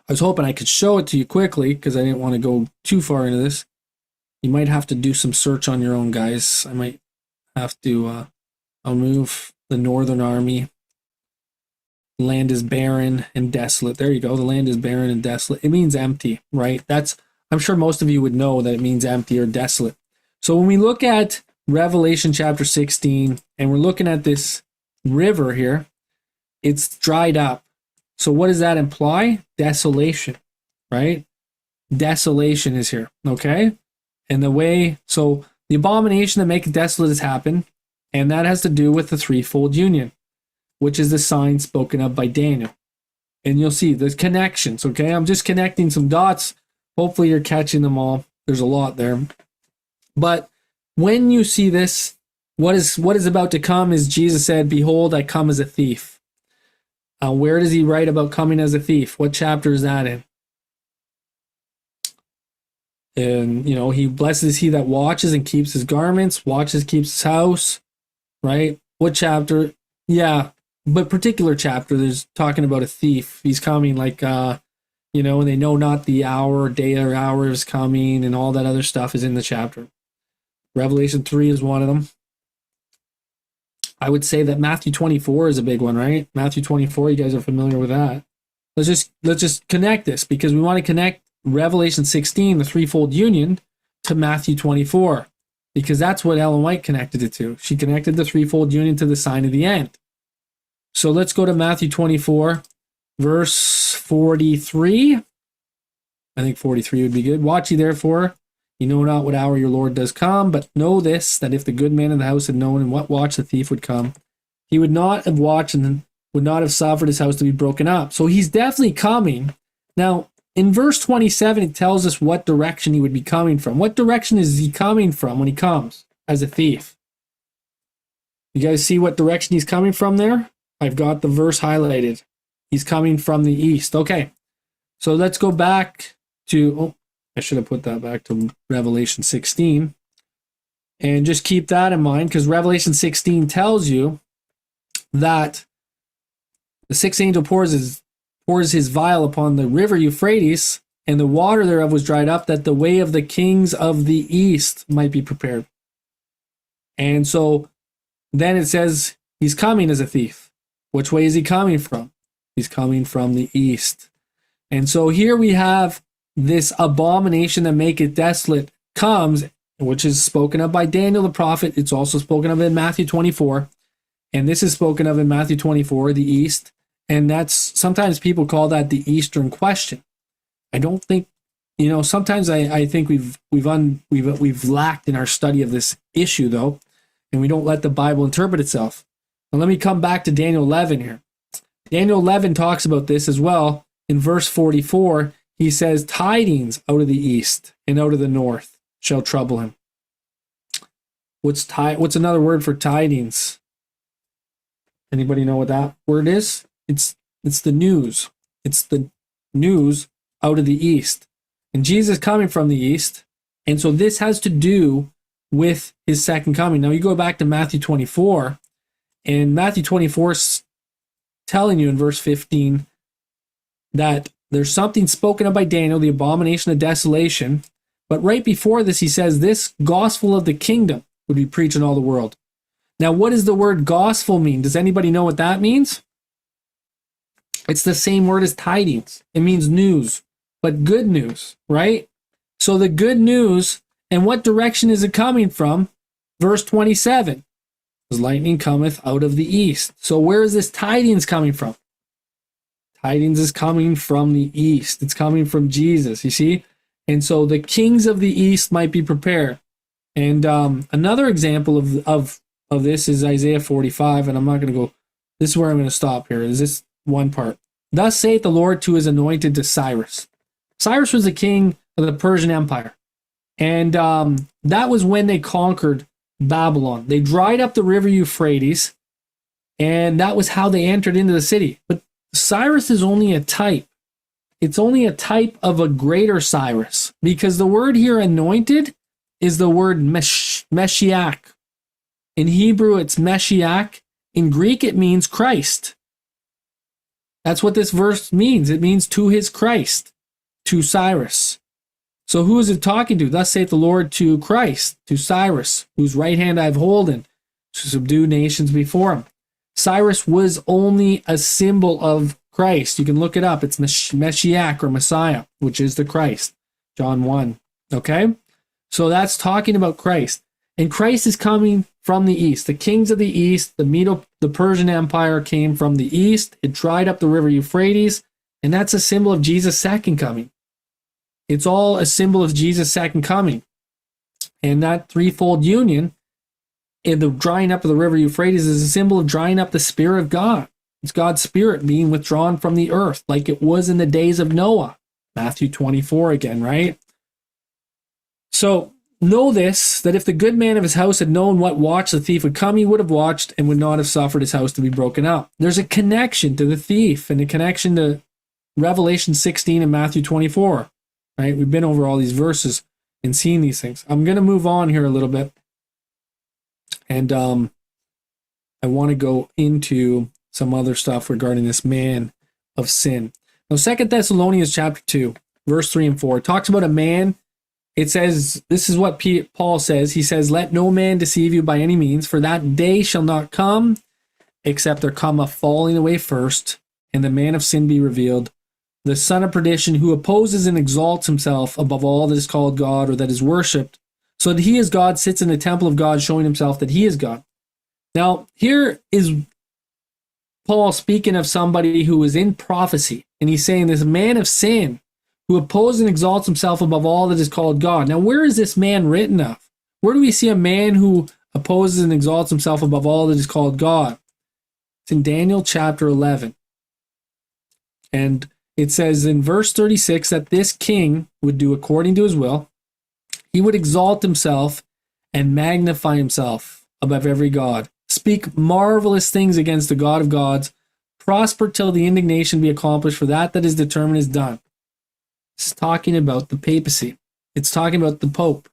I was hoping I could show it to you quickly because I didn't want to go too far into this. You might have to do some search on your own, guys. I might have to, I'll move the northern army. The land is barren and desolate. There you go. The land is barren and desolate. It means empty, right? I'm sure most of you would know that it means empty or desolate. So when we look at Revelation chapter 16, and we're looking at this river here, it's dried up. So what does that imply? Desolation, right? Desolation is here, okay? And so the abomination that maketh desolate has happened, and that has to do with the threefold union, which is the sign spoken of by Daniel. And you'll see the connections, okay? I'm just connecting some dots. Hopefully you're catching them all. There's a lot there. But when you see this, what is about to come is Jesus said, behold, I come as a thief. Where does he write about coming as a thief? What chapter is that in? And, he blesses he that watches and keeps his garments, watches, keeps his house, right? What chapter? Yeah, but particular chapter, there's talking about a thief. He's coming like, and they know not the hour, day or hour is coming, and all that other stuff is in the chapter. Revelation 3 is one of them. I would say that Matthew 24 is a big one, right? Matthew 24, you guys are familiar with that. Let's just connect this because we want to connect Revelation 16, the threefold union, to Matthew 24 because that's what Ellen White connected it to. She connected the threefold union to the sign of the end. So let's go to Matthew 24, verse 43. I think 43 would be good. Watch ye therefore. You know not what hour your Lord does come, but know this, that if the good man of the house had known in what watch the thief would come, he would not have watched and would not have suffered his house to be broken up. So he's definitely coming. Now, in verse 27, it tells us what direction he would be coming from. What direction is he coming from when he comes as a thief? You guys see what direction he's coming from there? I've got the verse highlighted. He's coming from the east. Okay, so let's go back to... I should have put that back to Revelation 16. And just keep that in mind because Revelation 16 tells you that the sixth angel pours his vial upon the river Euphrates, and the water thereof was dried up, that the way of the kings of the east might be prepared. And so then it says he's coming as a thief. Which way is he coming from? He's coming from the east. And so here we have this abomination that maketh desolate comes, which is spoken of by Daniel the prophet. It's also spoken of in Matthew 24. And this is spoken of in Matthew 24, the east. And that's, sometimes people call that the Eastern question. I don't think, sometimes I think we've lacked in our study of this issue though, and we don't let the Bible interpret itself. Now let me come back to Daniel 11 here. Daniel 11 talks about this as well. In verse 44, he says, tidings out of the east and out of the north shall trouble him. What's another word for tidings? Anybody know what that word is? It's It's the news. It's the news out of the east. And Jesus coming from the east. And so this has to do with his second coming. Now you go back to Matthew 24, and Matthew 24 is telling you in verse 15 that there's something spoken of by Daniel, the abomination of desolation. But right before this, he says this gospel of the kingdom would be preached in all the world. Now, what does the word gospel mean? Does anybody know what that means? It's the same word as tidings. It means news, but good news, right? So the good news, and what direction is it coming from? Verse 27, as lightning cometh out of the east. So where is this tidings coming from? Tidings is coming from the east. It's coming from Jesus, you see? And so the kings of the east might be prepared. And another example of this is Isaiah 45, and I'm not going to go, this is where I'm going to stop here, is this one part. Thus saith the Lord to his anointed, to Cyrus. Cyrus was the king of the Persian Empire. And that was when they conquered Babylon. They dried up the river Euphrates, and that was how they entered into the city. But Cyrus is only a type. It's only a type of a greater Cyrus, because the word here, anointed, is the word Meshiach. In Hebrew, it's Meshiach. In Greek, it means Christ. That's what this verse means. It means to his Christ, to Cyrus. So who is it talking to? Thus saith the Lord to Christ, to Cyrus, whose right hand I have holden, to subdue nations before him. Cyrus was only a symbol of Christ. You can look it up. It's Meshiach, or Messiah, which is the Christ. John 1. Okay? So that's talking about Christ. And Christ is coming from the east. The kings of the east, the Persian Empire came from the east. It dried up the river Euphrates, and that's a symbol of Jesus' second coming. It's all a symbol of Jesus' second coming. And that threefold union in the drying up of the river Euphrates is a symbol of drying up the Spirit of God. It's God's Spirit being withdrawn from the earth, like it was in the days of Noah. Matthew 24 again, right? So know this, that if the good man of his house had known what watch the thief would come, he would have watched and would not have suffered his house to be broken up. There's a connection to the thief and a connection to Revelation 16 and Matthew 24, right? We've been over all these verses and seen these things. I'm going to move on here a little bit. And I want to go into some other stuff regarding this man of sin. Now, 2 Thessalonians chapter 2, verse 3 and 4, it talks about a man. It says, this is what Paul says. He says, let no man deceive you by any means, for that day shall not come, except there come a falling away first, and the man of sin be revealed, the son of perdition, who opposes and exalts himself above all that is called God or that is worshipped, so that he is God, sits in the temple of God, showing himself that he is God. Now, here is Paul speaking of somebody who is in prophecy, and he's saying this man of sin who opposes and exalts himself above all that is called God. Now, where is this man written of? Where do we see a man who opposes and exalts himself above all that is called God? It's in Daniel chapter 11. And it says in verse 36 that this king would do according to his will. He would exalt himself and magnify himself above every god, speak marvelous things against the God of gods, prosper till the indignation be accomplished, for that is determined is done. It's talking about the papacy. It's talking about the Pope.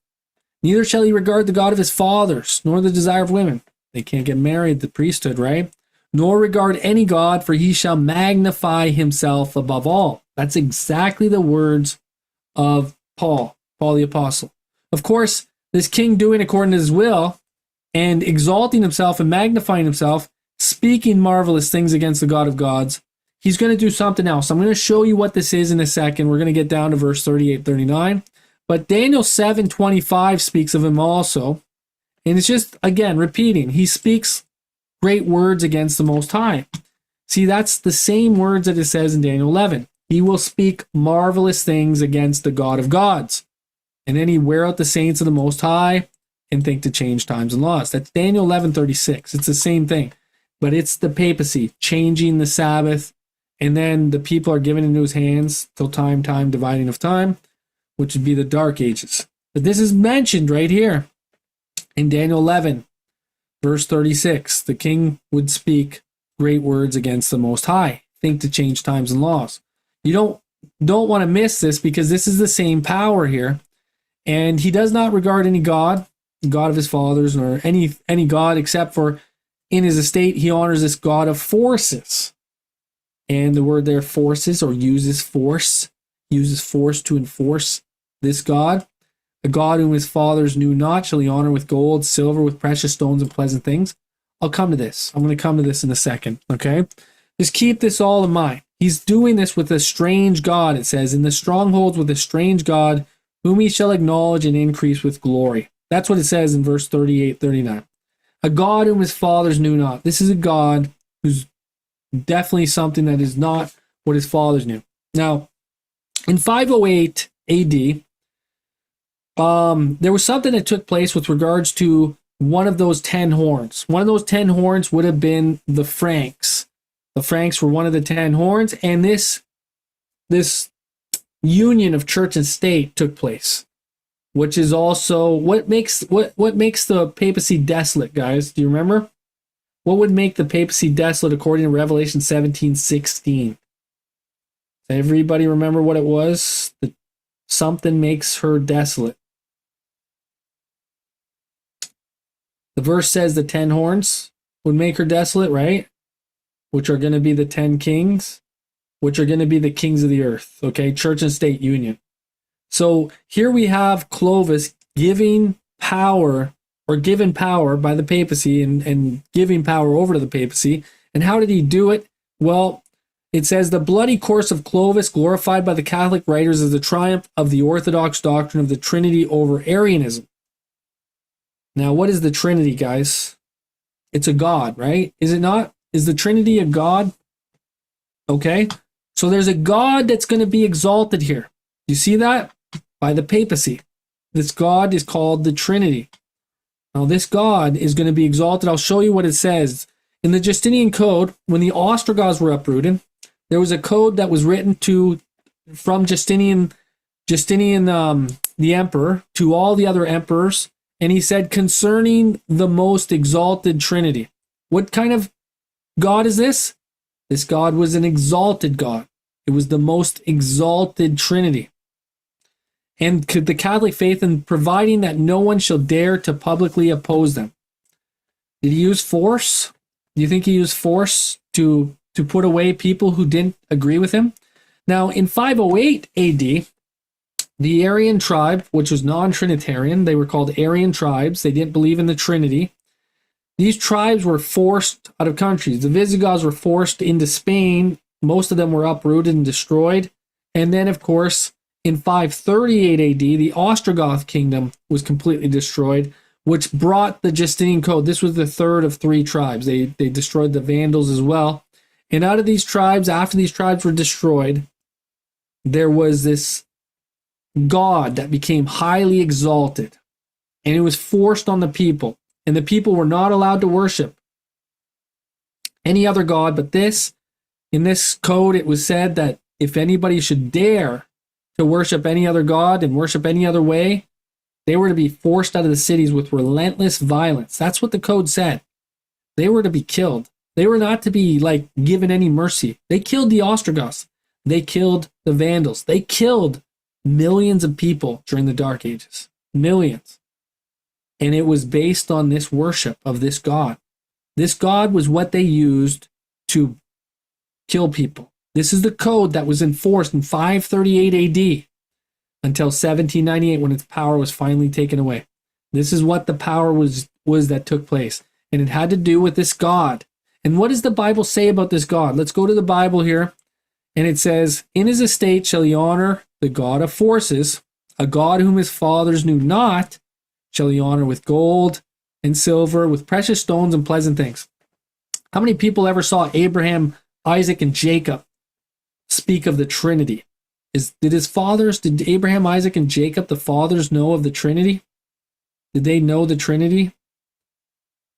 Neither shall he regard the God of his fathers, nor the desire of women. They can't get married, the priesthood, right? Nor regard any God, for he shall magnify himself above all. That's exactly the words of Paul the Apostle. Of course, this king doing according to his will and exalting himself and magnifying himself, speaking marvelous things against the God of gods, he's going to do something else. I'm going to show you what this is in a second. We're going to get down to verse 38, 39. But Daniel 7:25 speaks of him also. And it's just, again, repeating. He speaks great words against the Most High. See, that's the same words that it says in Daniel 11. He will speak marvelous things against the God of gods. And then he wear out the saints of the Most High and think to change times and laws. That's Daniel 11:36. It's the same thing. But it's the papacy, changing the Sabbath. And then the people are given into his hands till time, dividing of time, which would be the dark ages. But this is mentioned right here in Daniel 11, verse 36. The king would speak great words against the Most High. think to change times and laws. You don't want to miss this, because this is the same power here. And he does not regard any god, the God of his fathers, or any god, except for in his estate he honors this God of forces. And the word there, forces, or uses force to enforce this God. A God whom his fathers knew not shall he honor with gold, silver, with precious stones and pleasant things. I'll come to this. I'm going to come to this in a second, okay? Just keep this all in mind. He's doing this with a strange God, it says, in the strongholds with a strange God, whom he shall acknowledge and increase with glory. That's what it says in verse 38, 39. A God whom his fathers knew not. This is a God who's definitely something that is not what his fathers knew. Now, in 508 AD, there was something that took place with regards to one of those 10 horns. One of those 10 horns would have been the Franks. The Franks were one of the 10 horns, and this union of church and state took place, which is also what makes the papacy desolate, guys. Do you remember? What would make the papacy desolate according to Revelation 17:16? Everybody remember what it was? Something makes her desolate. The verse says the 10 horns would make her desolate, right? Which are going to be the 10 kings, which are going to be the kings of the earth. Okay, church and state union. So here we have Clovis giving power, or given power by the papacy, and giving power over to the papacy. And how did he do it? Well, it says the bloody course of Clovis, glorified by the Catholic writers as the triumph of the Orthodox doctrine of the Trinity over Arianism. Now, what is the Trinity, guys? It's a God, right? Is it not? Is the Trinity a God? Okay. So there's a God that's going to be exalted here. You see that? By the papacy. This God is called the Trinity. Now, this God is going to be exalted. I'll show you what it says. In the Justinian Code, when the Ostrogoths were uprooted, there was a code that was written from Justinian, the emperor, to all the other emperors. And he said, concerning the most exalted Trinity. What kind of God is this? This God was an exalted God. It was the most exalted Trinity. And the Catholic faith in providing that no one shall dare to publicly oppose them. Did he use force? Do you think he used force to put away people who didn't agree with him? Now, in 508 AD, the Aryan tribe, which was non-Trinitarian, they were called Aryan tribes. They didn't believe in the Trinity. These tribes were forced out of countries. The Visigoths were forced into Spain. Most of them were uprooted and destroyed. And then, of course, in 538 AD, the Ostrogoth kingdom was completely destroyed, which brought the Justinian Code. This was the third of 3 tribes. They destroyed the Vandals as well. And out of these tribes, after these tribes were destroyed, there was this God that became highly exalted, and it was forced on the people, and the people were not allowed to worship any other God but this. In this code, it was said that if anybody should dare to worship any other God and worship any other way, they were to be forced out of the cities with relentless violence. That's what the code said. They were to be killed. They were not to be given any mercy. They killed the Ostrogoths. They killed the Vandals. They killed millions of people during the Dark Ages. Millions. And it was based on this worship of this God. This God was what they used to kill people. This is the code that was enforced in 538 AD until 1798, when its power was finally taken away. This is what the power was that took place. And it had to do with this God. And what does the Bible say about this God? Let's go to the Bible here. And it says, in his estate shall he honor the God of forces, a God whom his fathers knew not, shall he honor with gold and silver, with precious stones and pleasant things. How many people ever saw Abraham, Isaac, and Jacob speak of the Trinity? Did Abraham, Isaac, and Jacob, the fathers, know of the Trinity? Did they know the Trinity?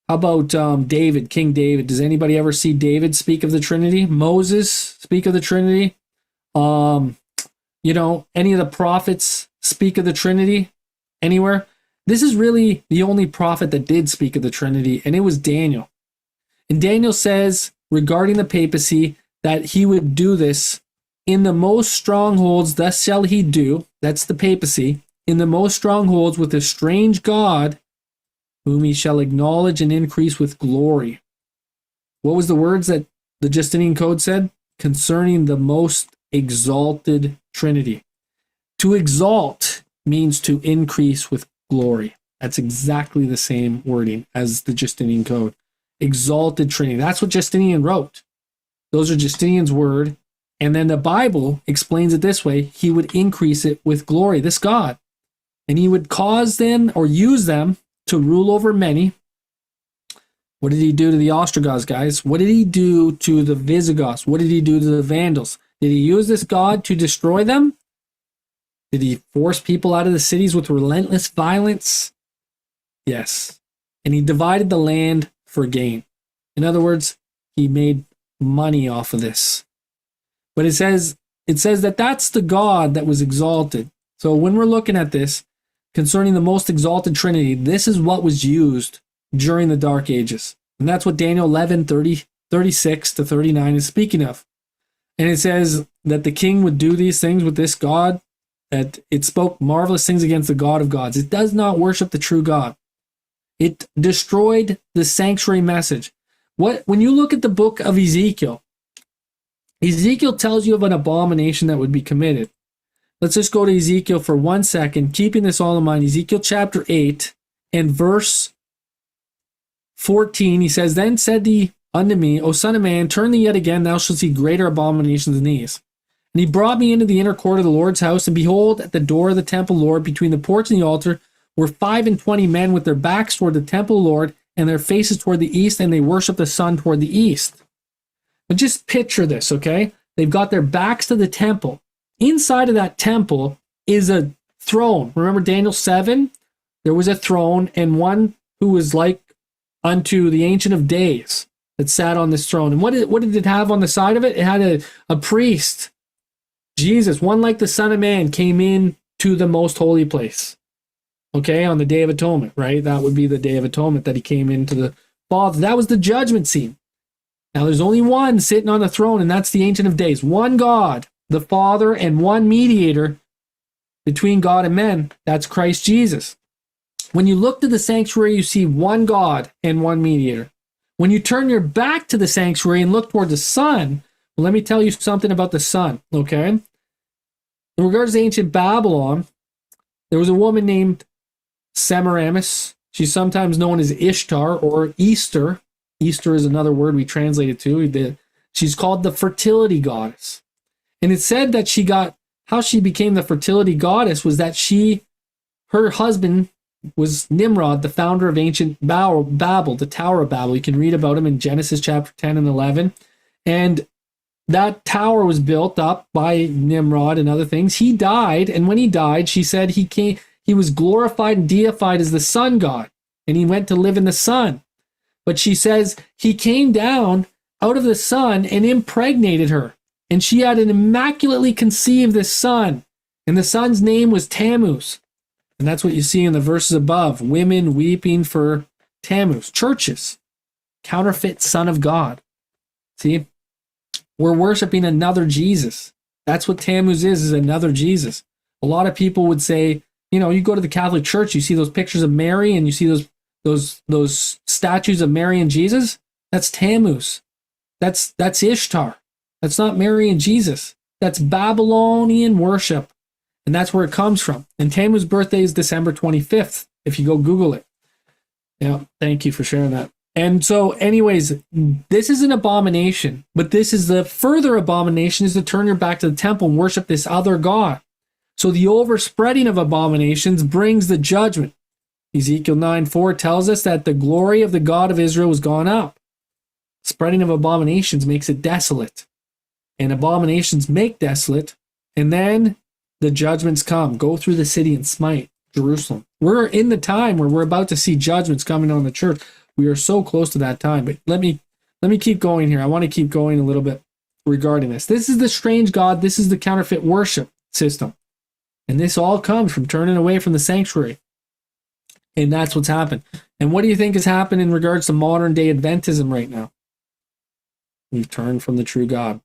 How about David, King David? Does anybody ever see David speak of the Trinity? Moses speak of the Trinity? Any of the prophets speak of the Trinity anywhere? This is really the only prophet that did speak of the Trinity, and it was Daniel. And Daniel says, regarding the papacy, that he would do this in the most strongholds, thus shall he do, that's the papacy, in the most strongholds with a strange God, whom he shall acknowledge and increase with glory. What was the words that the Justinian Code said? Concerning the most exalted Trinity. To exalt means to increase with glory. That's exactly the same wording as the Justinian Code. Exalted Trinity. That's what Justinian wrote. Those are Justinian's word. And then the Bible explains it this way. He would increase it with glory, this God. And he would cause them or use them to rule over many. What did he do to the Ostrogoths, guys? What did he do to the Visigoths? What did he do to the Vandals? Did he use this God to destroy them? Did he force people out of the cities with relentless violence? Yes. And he divided the land for gain. In other words, he made money off of this. But it says that that's the God that was exalted. So when we're looking at this, concerning the most exalted Trinity, this is what was used during the Dark Ages. And that's what Daniel 11, 36 to 39 is speaking of. And it says that the king would do these things with this God, that it spoke marvelous things against the God of gods. It does not worship the true God. It destroyed the sanctuary message. When you look at the book of Ezekiel, Ezekiel tells you of an abomination that would be committed. Let's just go to Ezekiel for 1 second, keeping this all in mind. Ezekiel chapter 8 and verse 14, he says, Then said he unto me, O son of man, turn thee yet again, thou shalt see greater abominations than these. And he brought me into the inner court of the Lord's house, and behold, at the door of the temple Lord, between the porch and the altar, were 25 men with their backs toward the temple Lord, and their faces toward the east, and they worship the sun toward the east. But just picture this, okay? They've got their backs to the temple. Inside of that temple is a throne. Remember Daniel 7? There was a throne, and one who was like unto the Ancient of Days that sat on this throne. And what did it have on the side of it? It had a priest. Jesus, one like the Son of Man, came in to the most holy place. Okay, on the Day of Atonement, right? That would be the Day of Atonement that he came into the Father. That was the judgment scene. Now there's only one sitting on the throne, and that's the Ancient of Days. One God, the Father, and one mediator between God and men. That's Christ Jesus. When you look to the sanctuary, you see one God and one mediator. When you turn your back to the sanctuary and look toward the sun, well, let me tell you something about the sun, okay? In regards to ancient Babylon, there was a woman named Semiramis. She's sometimes known as Ishtar or Easter. Easter is another word we translate it to. She's called the fertility goddess. And it said that how she became the fertility goddess was that her husband was Nimrod, the founder of ancient Babel, the Tower of Babel. You can read about him in Genesis chapter 10 and 11. And that tower was built up by Nimrod and other things. He died, and when he died, she said he was glorified and deified as the sun god, and he went to live in the sun. But she says he came down out of the sun and impregnated her, and she had an immaculately conceived this son, and the son's name was Tammuz. And that's what you see in the verses above. Women weeping for Tammuz. Churches. Counterfeit son of God. See? We're worshiping another Jesus. That's what Tammuz is another Jesus. A lot of people would say, you go to the Catholic Church, you see those pictures of Mary, and you see those statues of Mary and Jesus. That's Tammuz. That's Ishtar. That's not Mary and Jesus. That's Babylonian worship. And that's where it comes from. And Tammuz's birthday is December 25th, if you go Google it. Yeah, thank you for sharing that. And so, anyways, this is an abomination. But this is the further abomination is to turn your back to the temple and worship this other God. So the overspreading of abominations brings the judgment. Ezekiel 9:4 tells us that the glory of the God of Israel was gone up. Spreading of abominations makes it desolate. And abominations make desolate. And then the judgments come. Go through the city and smite Jerusalem. We're in the time where we're about to see judgments coming on the church. We are so close to that time. But let me keep going here. I want to keep going a little bit regarding this. This is the strange God. This is the counterfeit worship system. And this all comes from turning away from the sanctuary. And that's what's happened. And what do you think has happened in regards to modern day Adventism right now? We've turned from the true God.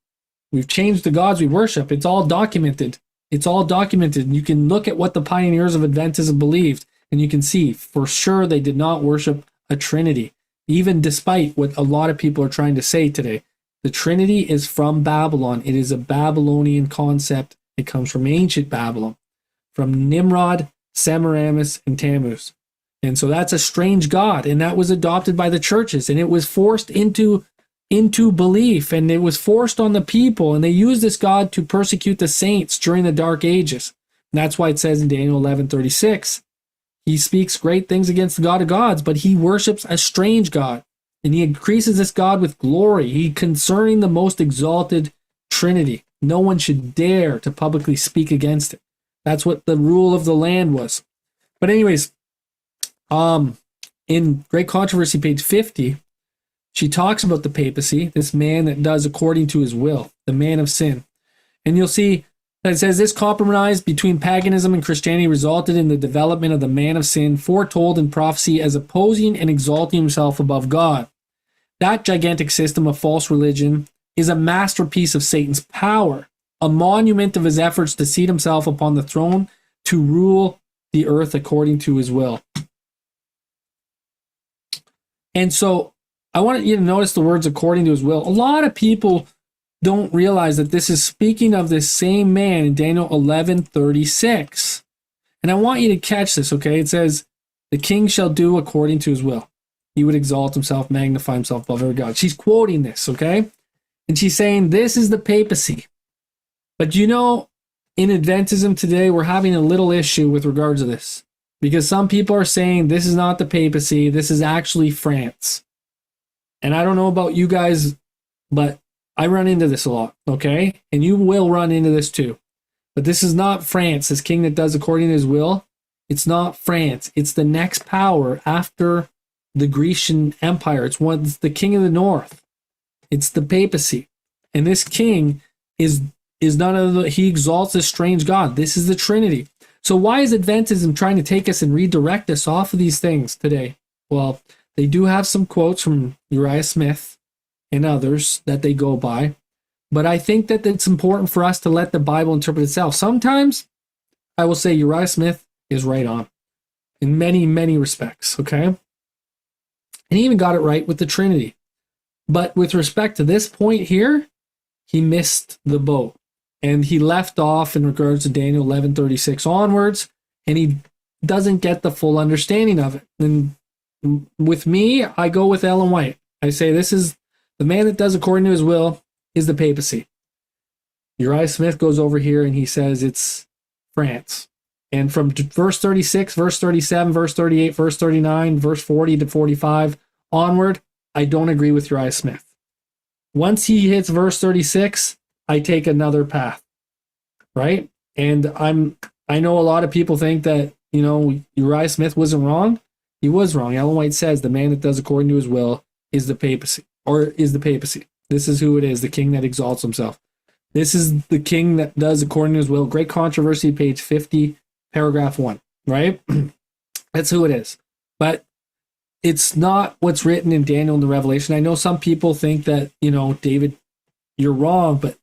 We've changed the gods we worship. It's all documented. It's all documented. You can look at what the pioneers of Adventism believed, and you can see for sure they did not worship a Trinity, even despite what a lot of people are trying to say today. The Trinity is from Babylon. It is a Babylonian concept. It comes from ancient Babylon, from Nimrod, Semiramis, and Tammuz. And so that's a strange god, and that was adopted by the churches, and it was forced into belief, and it was forced on the people, and they used this god to persecute the saints during the Dark Ages. And that's why it says in Daniel 11:36, he speaks great things against the God of gods, but he worships a strange god, and he increases this god with glory. He concerning the most exalted Trinity. No one should dare to publicly speak against it. That's what the rule of the land was. But anyways, in Great Controversy, page 50, she talks about the papacy, this man that does according to his will, the man of sin. And you'll see that it says this compromise between paganism and Christianity resulted in the development of the man of sin foretold in prophecy as opposing and exalting himself above God. That gigantic system of false religion is a masterpiece of Satan's power, a monument of his efforts to seat himself upon the throne to rule the earth according to his will. And so I want you to notice the words according to his will. A lot of people don't realize that this is speaking of this same man in Daniel 11:36. And I want you to catch this, okay? It says, the king shall do according to his will. He would exalt himself, magnify himself above every god. She's quoting this, okay? And she's saying this is the papacy. But you know, in Adventism today, we're having a little issue with regards to this. Because some people are saying this is not the papacy, this is actually France. And I don't know about you guys, but I run into this a lot, okay? And you will run into this too. But this is not France, this king that does according to his will. It's not France. It's the next power after the Grecian Empire. It's the king of the north. It's the papacy. And this king is none other than, he exalts this strange god. This is the Trinity. So why is Adventism trying to take us and redirect us off of these things today? Well, they do have some quotes from Uriah Smith and others that they go by, but I think that it's important for us to let the Bible interpret itself. Sometimes I will say Uriah Smith is right on in many, many respects, okay? And he even got it right with the Trinity. But with respect to this point here, he missed the boat. And he left off in regards to Daniel 11:36 onwards, and he doesn't get the full understanding of it. And with me, I go with Ellen White. I say this is the man that does according to his will is the papacy. Uriah Smith goes over here and he says it's France. And from verse 36, verse 37, verse 38, verse 39, verse 40 to 45 onward, I don't agree with Uriah Smith. Once he hits verse 36, I take another path, right? And I know a lot of people think that, you know, Uriah Smith wasn't wrong. He was wrong. Ellen White says the man that does according to his will is the papacy, or is the papacy. This is who it is, the king that exalts himself. This is the king that does according to his will. Great Controversy, page 50, paragraph 1, right? That's who it is. But it's not what's written in Daniel and the Revelation. I know some people think that, you know, David, you're wrong, but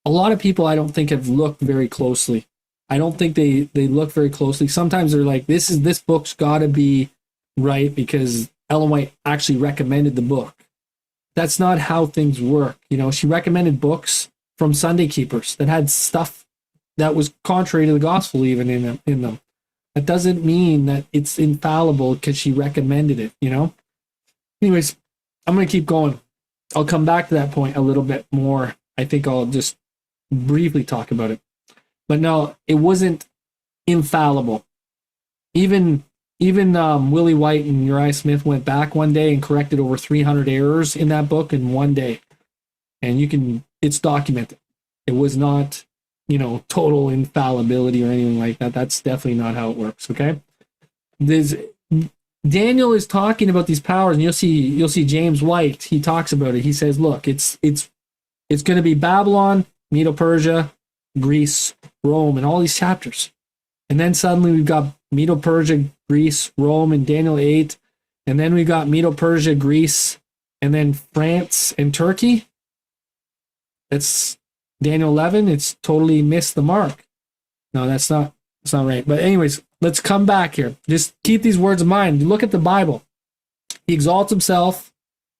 a lot of people I don't think have looked very closely. I don't think they look very closely. Sometimes they're like, this book's got to be right because Ellen White actually recommended the book. That's not how things work. You know, she recommended books from Sunday keepers that had stuff that was contrary to the gospel even in them. That doesn't mean that it's infallible because she recommended it, you know? Anyways, I'm going to keep going. I'll come back to that point a little bit more. I think I'll just briefly talk about it. But no, it wasn't infallible. Even Willie White and Uriah Smith went back one day and corrected over 300 errors in that book in one day. And it's documented. It was not, you know, total infallibility or anything like that. That's definitely not how it works, okay? Daniel is talking about these powers, and you'll see James White, he talks about it. He says, look, it's going to be Babylon, Medo-Persia, Greece, Rome, and all these chapters. And then suddenly we've got Medo-Persia, Greece, Rome, and Daniel 8. And then we've got Medo-Persia, Greece, and then France and Turkey. That's Daniel 11, it's totally missed the mark. No, that's not right. But anyways, let's come back here. Just keep these words in mind. Look at the Bible. He exalts himself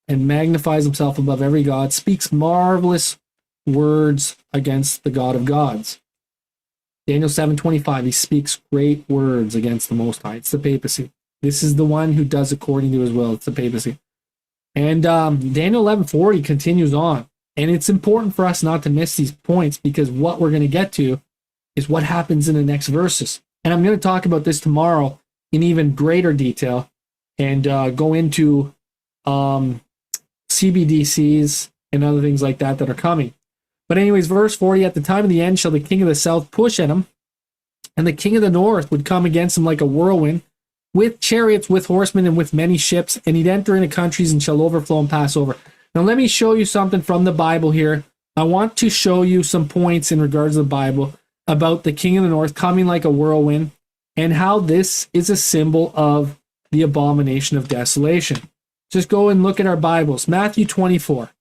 and magnifies himself above every god, speaks marvelous words against the God of gods. Daniel 7:25, he speaks great words against the Most High. It's the papacy. This is the one who does according to his will. It's the papacy. And Daniel 11:40 continues on. And it's important for us not to miss these points, because what we're going to get to is what happens in the next verses. And I'm going to talk about this tomorrow in even greater detail and go into CBDCs and other things like that are coming. But anyways, verse 40, at the time of the end shall the king of the south push at him, and the king of the north would come against him like a whirlwind, with chariots, with horsemen, and with many ships, and he'd enter into countries and shall overflow and pass over. Now let me show you something from the Bible here. I want to show you some points in regards to the Bible about the king of the north coming like a whirlwind, and how this is a symbol of the abomination of desolation. Just go and look at our Bibles. Matthew 24.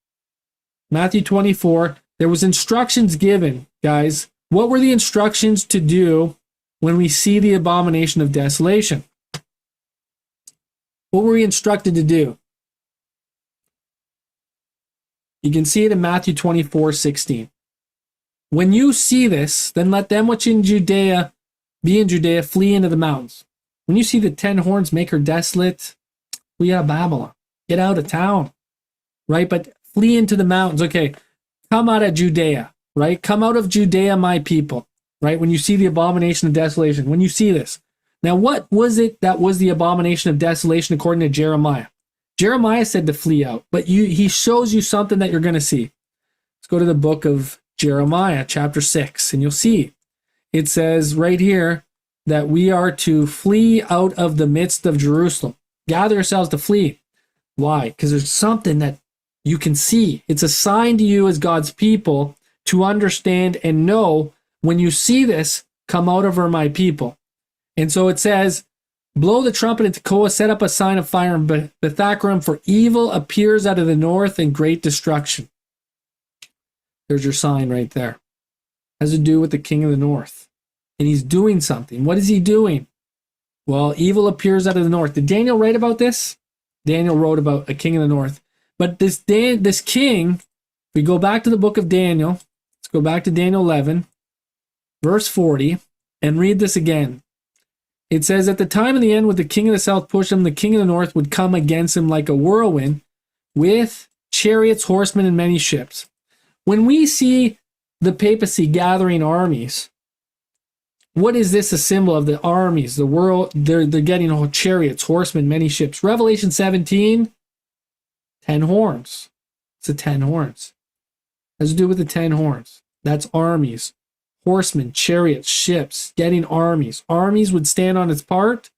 Matthew 24. There was instructions given, guys. What were the instructions to do when we see the abomination of desolation? What were we instructed to do? You can see it in Matthew 24:16. When you see this, then let them which in Judea be in Judea flee into the mountains. When you see the 10 horns make her desolate, flee out of Babylon. Get out of town, right? But flee into the mountains. Okay, come out of Judea, right? Come out of Judea, my people, right? When you see the abomination of desolation, when you see this. Now, what was it that was the abomination of desolation according to Jeremiah? Jeremiah said to flee out, but he shows you something that you're going to see. Let's go to the book of Jeremiah, chapter 6, and you'll see. It says right here that we are to flee out of the midst of Jerusalem. Gather yourselves to flee. Why? Because there's something that you can see. It's a sign to you as God's people to understand and know, when you see this, come out of her, my people. And so it says, blow the trumpet in Tacoma, set up a sign of fire in Bethakram, for evil appears out of the north and great destruction. There's your sign right there. Has to do with the king of the north. And he's doing something. What is he doing? Well, evil appears out of the north. Did Daniel write about this? Daniel wrote about a king of the north. But this king, if we go back to the book of Daniel, let's go back to Daniel 11, verse 40, and read this again. It says, at the time of the end would the king of the south push him, the king of the north would come against him like a whirlwind, with chariots, horsemen, and many ships. When we see the papacy gathering armies, what is this a symbol of? The armies, the world, they're getting chariots, horsemen, many ships. Revelation 17, 10 horns. It's the 10 horns. It has to do with the 10 horns. That's armies, horsemen, chariots, ships, getting armies. Armies would stand on its part,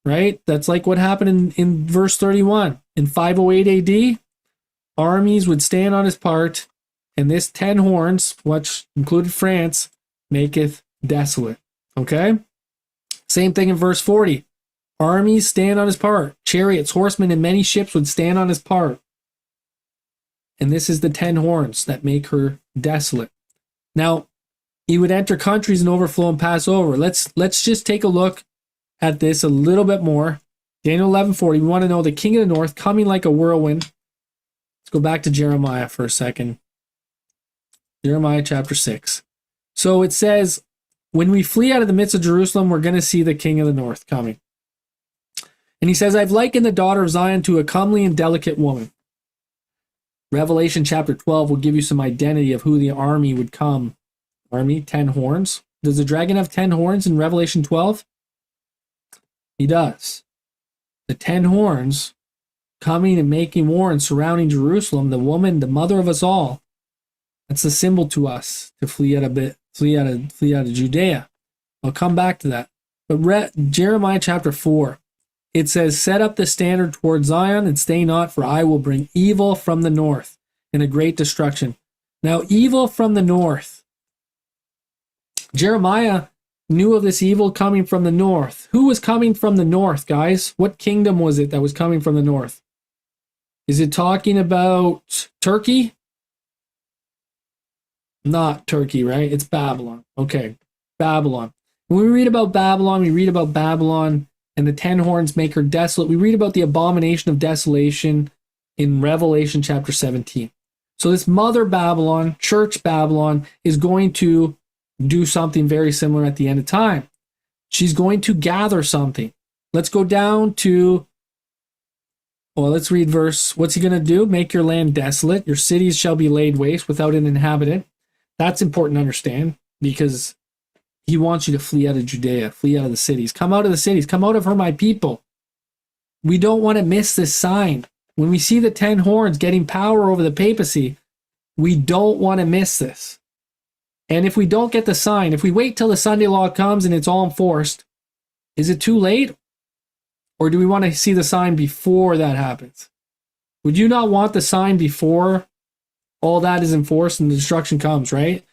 right? That's like what happened in verse 31. In 508 AD, armies would stand on his part, and this 10 horns, which included France, maketh desolate. Okay? Same thing in verse 40. Armies stand on his part. Chariots, horsemen, and many ships would stand on his part. And this is the 10 horns that make her desolate. Now, he would enter countries and overflow and pass over. Let's just take a look at this a little bit more. Daniel 11:40. We want to know the king of the north coming like a whirlwind. Let's go back to Jeremiah for a second. Jeremiah chapter 6. So it says, when we flee out of the midst of Jerusalem, we're going to see the king of the north coming. And he says, I've likened the daughter of Zion to a comely and delicate woman. Revelation chapter 12 will give you some identity of who the army would come. Army, 10 horns. Does the dragon have 10 horns in Revelation 12? He does. The 10 horns coming and making war and surrounding Jerusalem, the woman, the mother of us all. That's a symbol to us to flee out of Judea. I'll come back to that. But Jeremiah chapter 4, it says, set up the standard toward Zion and stay not, for I will bring evil from the north and a great destruction. Now, evil from the north. Jeremiah knew of this evil coming from the north. Who was coming from the north, guys? What kingdom was it that was coming from the north? Is it talking about Turkey? Not Turkey, right? It's Babylon. Okay, Babylon. When we read about Babylon, we read about Babylon and the 10 horns make her desolate. We read about the abomination of desolation in Revelation chapter 17. So this mother Babylon, church Babylon, is going to do something very similar at the end of time. She's going to gather something. Let's go down to, well, let's read verse. What's he going to do? Make your land desolate. Your cities shall be laid waste without an inhabitant. That's important to understand because he wants you to flee out of Judea, flee out of the cities. Come out of the cities. Come out of her, my people. We don't want to miss this sign. When we see the 10 horns getting power over the papacy, we don't want to miss this. And if we don't get the sign, if we wait till the Sunday law comes and it's all enforced, is it too late? Or do we want to see the sign before that happens? Would you not want the sign before all that is enforced and the destruction comes, right?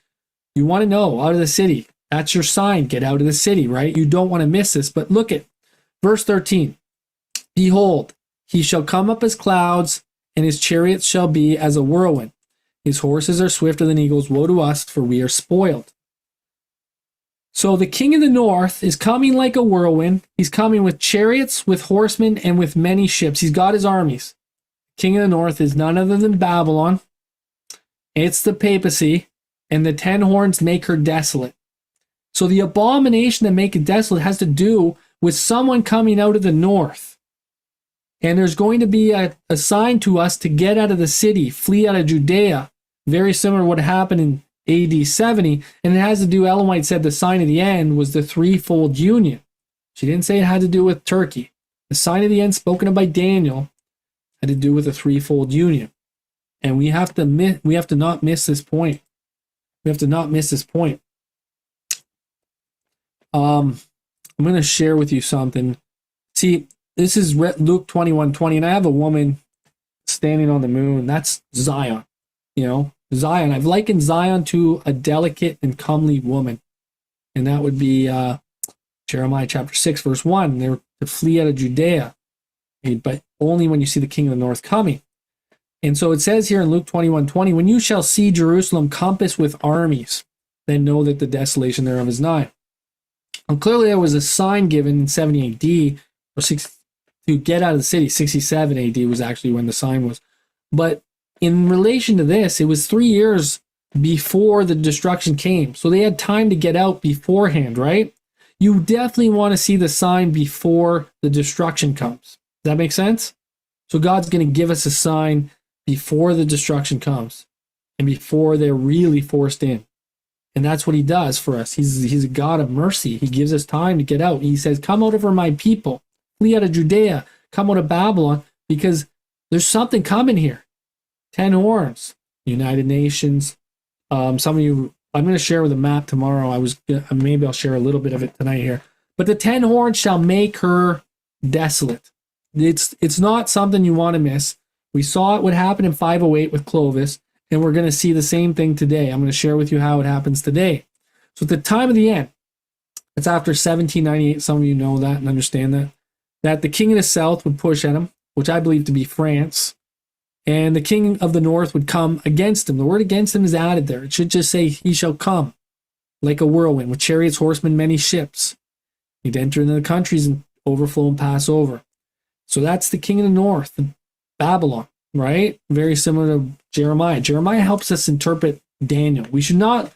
You want to know, out of the city. That's your sign. Get out of the city, right? You don't want to miss this. But look at verse 13. Behold, he shall come up as clouds, and his chariots shall be as a whirlwind. His horses are swifter than eagles. Woe to us, for we are spoiled. So the king of the north is coming like a whirlwind. He's coming with chariots, with horsemen, and with many ships. He's got his armies. King of the north is none other than Babylon. It's the papacy, and the 10 horns make her desolate. So the abomination that make it desolate has to do with someone coming out of the north. And there's going to be a sign to us to get out of the city, flee out of Judea, very similar to what happened in AD 70. And it has to do, Ellen White said the sign of the end was the threefold union. She didn't say it had to do with Turkey. The sign of the end spoken of by Daniel had to do with the threefold union. And we have to not miss this point. We have to not miss this point. I'm going to share with you something. See, this is Luke 21:20, and I have a woman standing on the moon. That's Zion. You know, Zion. I've likened Zion to a delicate and comely woman. And that would be Jeremiah chapter 6, verse 1. They're to flee out of Judea, but only when you see the king of the north coming. And so it says here in Luke 21:20, when you shall see Jerusalem compassed with armies, then know that the desolation thereof is nigh. And clearly there was a sign given in 70 AD, or to get out of the city. 67 AD was actually when the sign was. But in relation to this, it was 3 years before the destruction came. So they had time to get out beforehand, right? You definitely want to see the sign before the destruction comes. Does that make sense? So God's going to give us a sign before the destruction comes and before they're really forced in. And that's what he does for us. He's a God of mercy. He gives us time to get out. He says, come out over my people. Flee out of Judea, come out of Babylon, because there's something coming here. 10 horns, United Nations. Some of you, I'm going to share with a map tomorrow. Maybe I'll share a little bit of it tonight here. But the 10 horns shall make her desolate. It's not something you want to miss. We saw it would happen in 508 with Clovis, and we're going to see the same thing today. I'm going to share with you how it happens today. So at the time of the end, it's after 1798. Some of you know that and understand that the king of the south would push at him, which I believe to be France, and the king of the north would come against him. The word against him is added there. It should just say, he shall come like a whirlwind, with chariots, horsemen, many ships. He'd enter into the countries and overflow and pass over. So that's the king of the north, Babylon, right? Very similar to Jeremiah. Jeremiah helps us interpret Daniel. We should not,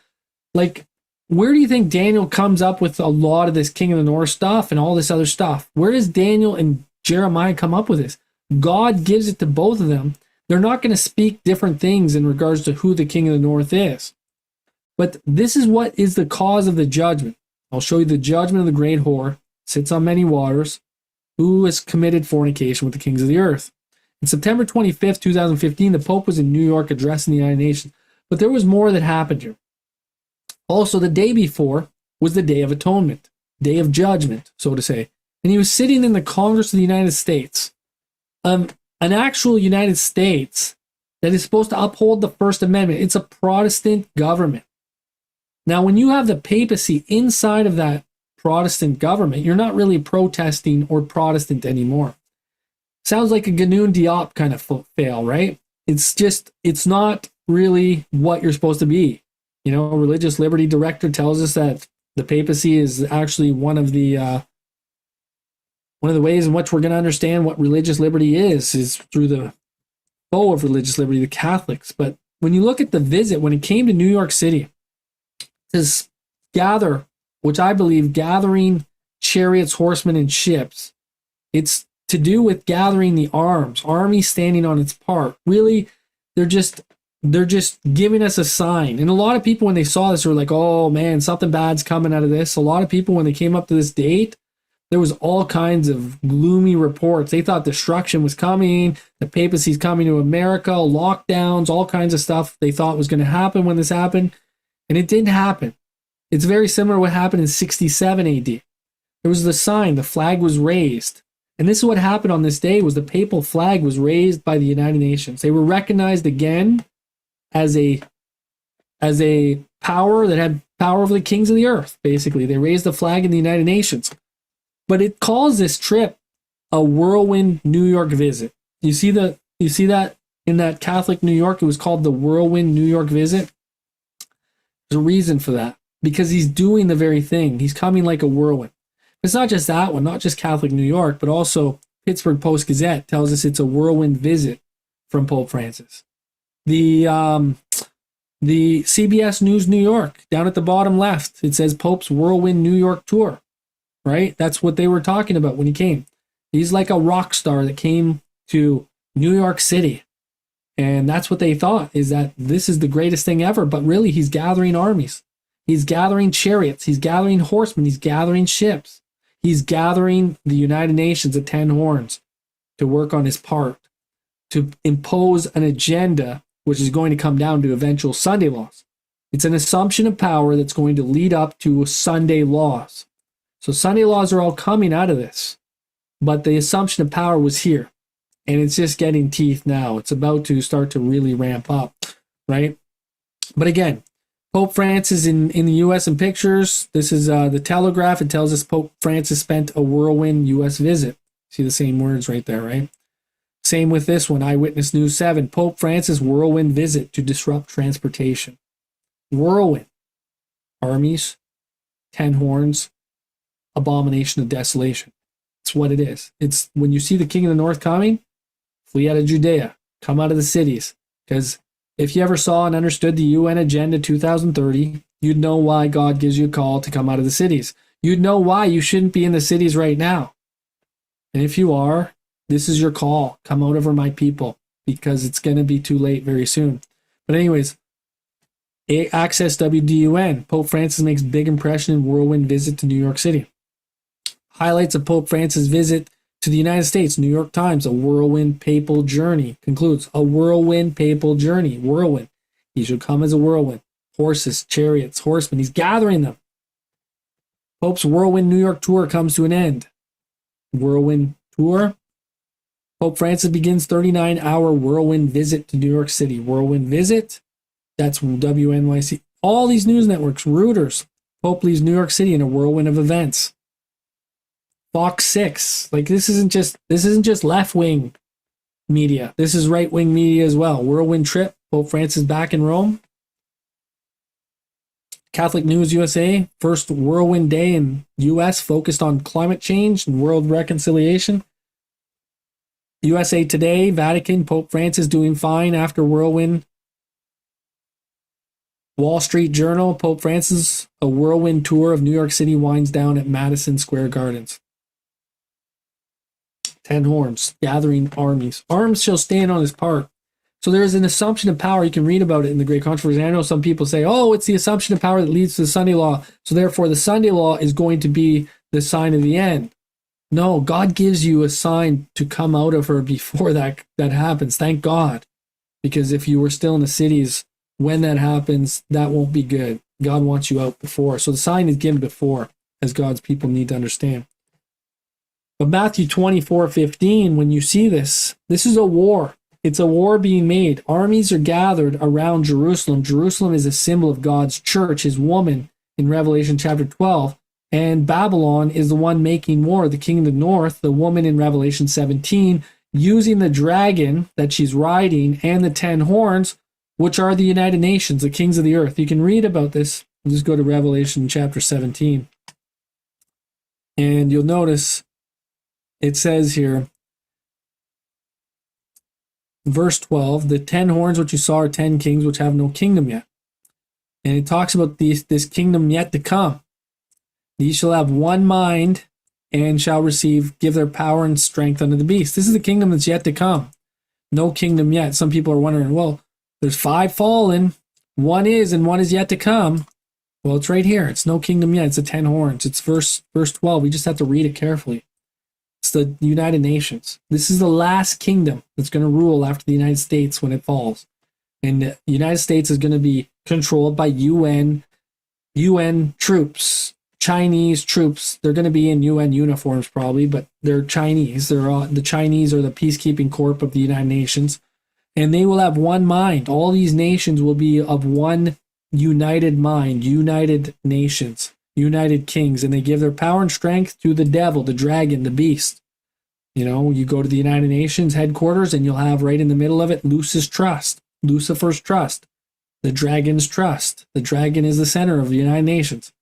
where do you think Daniel comes up with a lot of this king of the north stuff and all this other stuff? Where does Daniel and Jeremiah come up with this? God gives it to both of them. They're not going to speak different things in regards to who the king of the north is. But this is what is the cause of the judgment. I'll show you the judgment of the great whore, sits on many waters, who has committed fornication with the kings of the earth. On September 25th, 2015, the Pope was in New York addressing the United Nations. But there was more that happened here. Also, the day before was the Day of Atonement, Day of Judgment, so to say. And he was sitting in the Congress of the United States, an actual United States that is supposed to uphold the First Amendment. It's a Protestant government. Now, when you have the papacy inside of that Protestant government, you're not really protesting or Protestant anymore. Sounds like a Ganoon Diop kind of fail, right? It's not really what you're supposed to be. Religious Liberty Director tells us that the papacy is actually one of the ways in which we're going to understand what religious liberty is through the foe of religious liberty, the Catholics. But when you look at the visit, when it came to New York City, to gather, which I believe gathering chariots, horsemen, and ships, it's to do with gathering the army standing on its part. Really, they're just giving us a sign. And a lot of people, when they saw this, were like, oh man, something bad's coming out of this. A lot of people, when they came up to this date, there was all kinds of gloomy reports. They thought destruction was coming, the papacy's coming to America, lockdowns, all kinds of stuff they thought was going to happen when this happened. And it didn't happen. It's very similar to what happened in 67 AD. There was the sign, the flag was raised. And this is what happened on this day, was the papal flag was raised by the United Nations. They were recognized again as a power that had power over the kings of the earth, basically. They raised the flag in the United Nations. But it calls this trip a whirlwind New York visit. You see that in that Catholic New York, it was called the whirlwind New York visit. There's a reason for that, because he's doing the very thing. He's coming like a whirlwind. It's not just that one, not just Catholic New York, but also Pittsburgh Post-Gazette tells us it's a whirlwind visit from Pope Francis. The CBS News New York, down at the bottom left, it says Pope's whirlwind New York tour, right? That's what they were talking about when he came. He's like a rock star that came to New York City. And that's what they thought, is that this is the greatest thing ever. But really, he's gathering armies. He's gathering chariots. He's gathering horsemen. He's gathering ships. He's gathering the United Nations at 10 horns to work on his part, to impose an agenda which is going to come down to eventual Sunday laws. It's an assumption of power that's going to lead up to Sunday laws. So Sunday laws are all coming out of this. But the assumption of power was here. And it's just getting teeth now. It's about to start to really ramp up, right? But again, Pope Francis in the U.S. in pictures. This is the Telegraph. It tells us Pope Francis spent a whirlwind U.S. visit. See the same words right there, right? Same with this one, Eyewitness News 7. Pope Francis whirlwind visit to disrupt transportation. Whirlwind. Armies, 10 horns, abomination of desolation. It's what it is. It's when you see the King of the North coming, flee out of Judea, come out of the cities. Because if you ever saw and understood the UN Agenda 2030, you'd know why God gives you a call to come out of the cities. You'd know why you shouldn't be in the cities right now. And if you are, this is your call. Come out over my people, because it's going to be too late very soon. But anyways, Access WDUN. Pope Francis makes big impression in whirlwind visit to New York City. Highlights of Pope Francis' visit to the United States. New York Times, a whirlwind papal journey. Concludes, a whirlwind papal journey. Whirlwind. He shall come as a whirlwind. Horses, chariots, horsemen. He's gathering them. Pope's whirlwind New York tour comes to an end. Whirlwind tour. Pope Francis begins 39-hour whirlwind visit to New York City. Whirlwind visit. That's WNYC. All these news networks, Reuters. Pope leaves New York City in a whirlwind of events. Fox 6. Like, this isn't just left-wing media. This is right-wing media as well. Whirlwind trip. Pope Francis back in Rome. Catholic News USA. First whirlwind day in U.S. focused on climate change and world reconciliation. USA Today. Vatican. Pope Francis doing fine after whirlwind. Wall Street Journal. Pope Francis. A whirlwind tour of New York City winds down at Madison Square Gardens. 10 horns, gathering armies. Arms shall stand on his part. So there is an assumption of power. You can read about it in the Great Controversy. I know some people say, oh, it's the assumption of power that leads to the Sunday law. So therefore the Sunday law is going to be the sign of the end. No, God gives you a sign to come out of her before that happens. Thank God. Because if you were still in the cities when that happens, that won't be good. God wants you out before. So the sign is given before, as God's people need to understand. But Matthew 24:15, when you see this is a war. It's a war being made. Armies are gathered around Jerusalem. Jerusalem is a symbol of God's church, his woman, in Revelation chapter 12. And Babylon is the one making war, the king of the north, the woman in Revelation 17, using the dragon that she's riding and the 10 horns which are the United Nations, the kings of the earth. You can read about this. Just go to Revelation chapter 17. And you'll notice it says here, verse 12, the 10 horns which you saw are 10 kings which have no kingdom yet. And it talks about this kingdom yet to come. These shall have one mind and shall give their power and strength unto the beast. This is the kingdom that's yet to come. No kingdom yet. Some people are wondering, well, there's 5 fallen, one is and one is yet to come. Well, it's right here. It's no kingdom yet. It's the 10 horns. It's verse 12. We just have to read it carefully. It's the United Nations. This is the last kingdom that's going to rule after the United States when it falls. And the United States is going to be controlled by UN troops, Chinese troops. They're going to be in UN uniforms probably, but they're Chinese. The Chinese are the peacekeeping corps of the United Nations. And they will have one mind. All these nations will be of one united mind, united nations, united kings, and they give their power and strength to the devil, the dragon, the beast. You know, you go to the United Nations headquarters and you'll have right in the middle of it Lucifer's trust, the dragon's trust. The dragon is the center of the United Nations.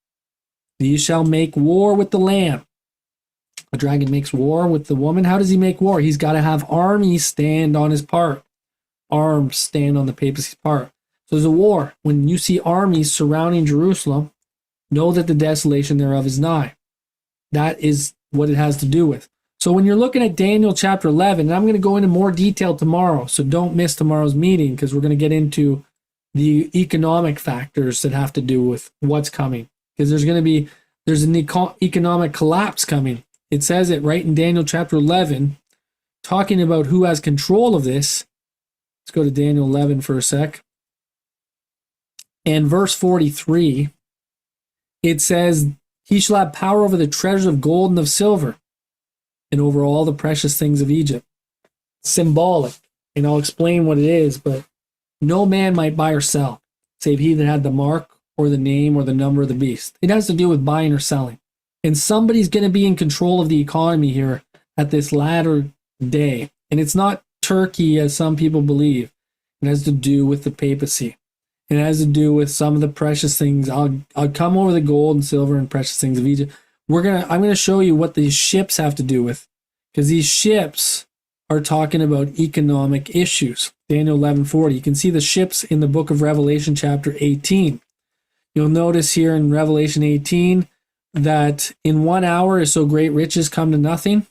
These shall make war with the Lamb. The dragon makes war with the woman. How does he make war? He's got to have armies stand on his part. Arms stand on the papacy's part. So there's a war. When you see armies surrounding Jerusalem, know that the desolation thereof is nigh. That is what it has to do with. So when you're looking at Daniel chapter 11, and I'm going to go into more detail tomorrow, so don't miss tomorrow's meeting because we're going to get into the economic factors that have to do with what's coming. Because there's an economic collapse coming. It says it right in Daniel chapter 11, talking about who has control of this. Let's go to Daniel 11 for a sec. And verse 43, it says, he shall have power over the treasures of gold and of silver, and over all the precious things of Egypt. Symbolic, and I'll explain what it is, but no man might buy or sell, save he that had the mark or the name or the number of the beast. It has to do with buying or selling. And somebody's going to be in control of the economy here at this latter day. And it's not Turkey, as some people believe. It has to do with the papacy. It has to do with some of the precious things. I'll come over the gold and silver and precious things of Egypt. I'm going to show you what these ships have to do with, because these ships are talking about economic issues. Daniel 11:40. You can see the ships in the book of Revelation chapter 18. You'll notice here in Revelation 18 that in 1 hour is so great riches come to nothing.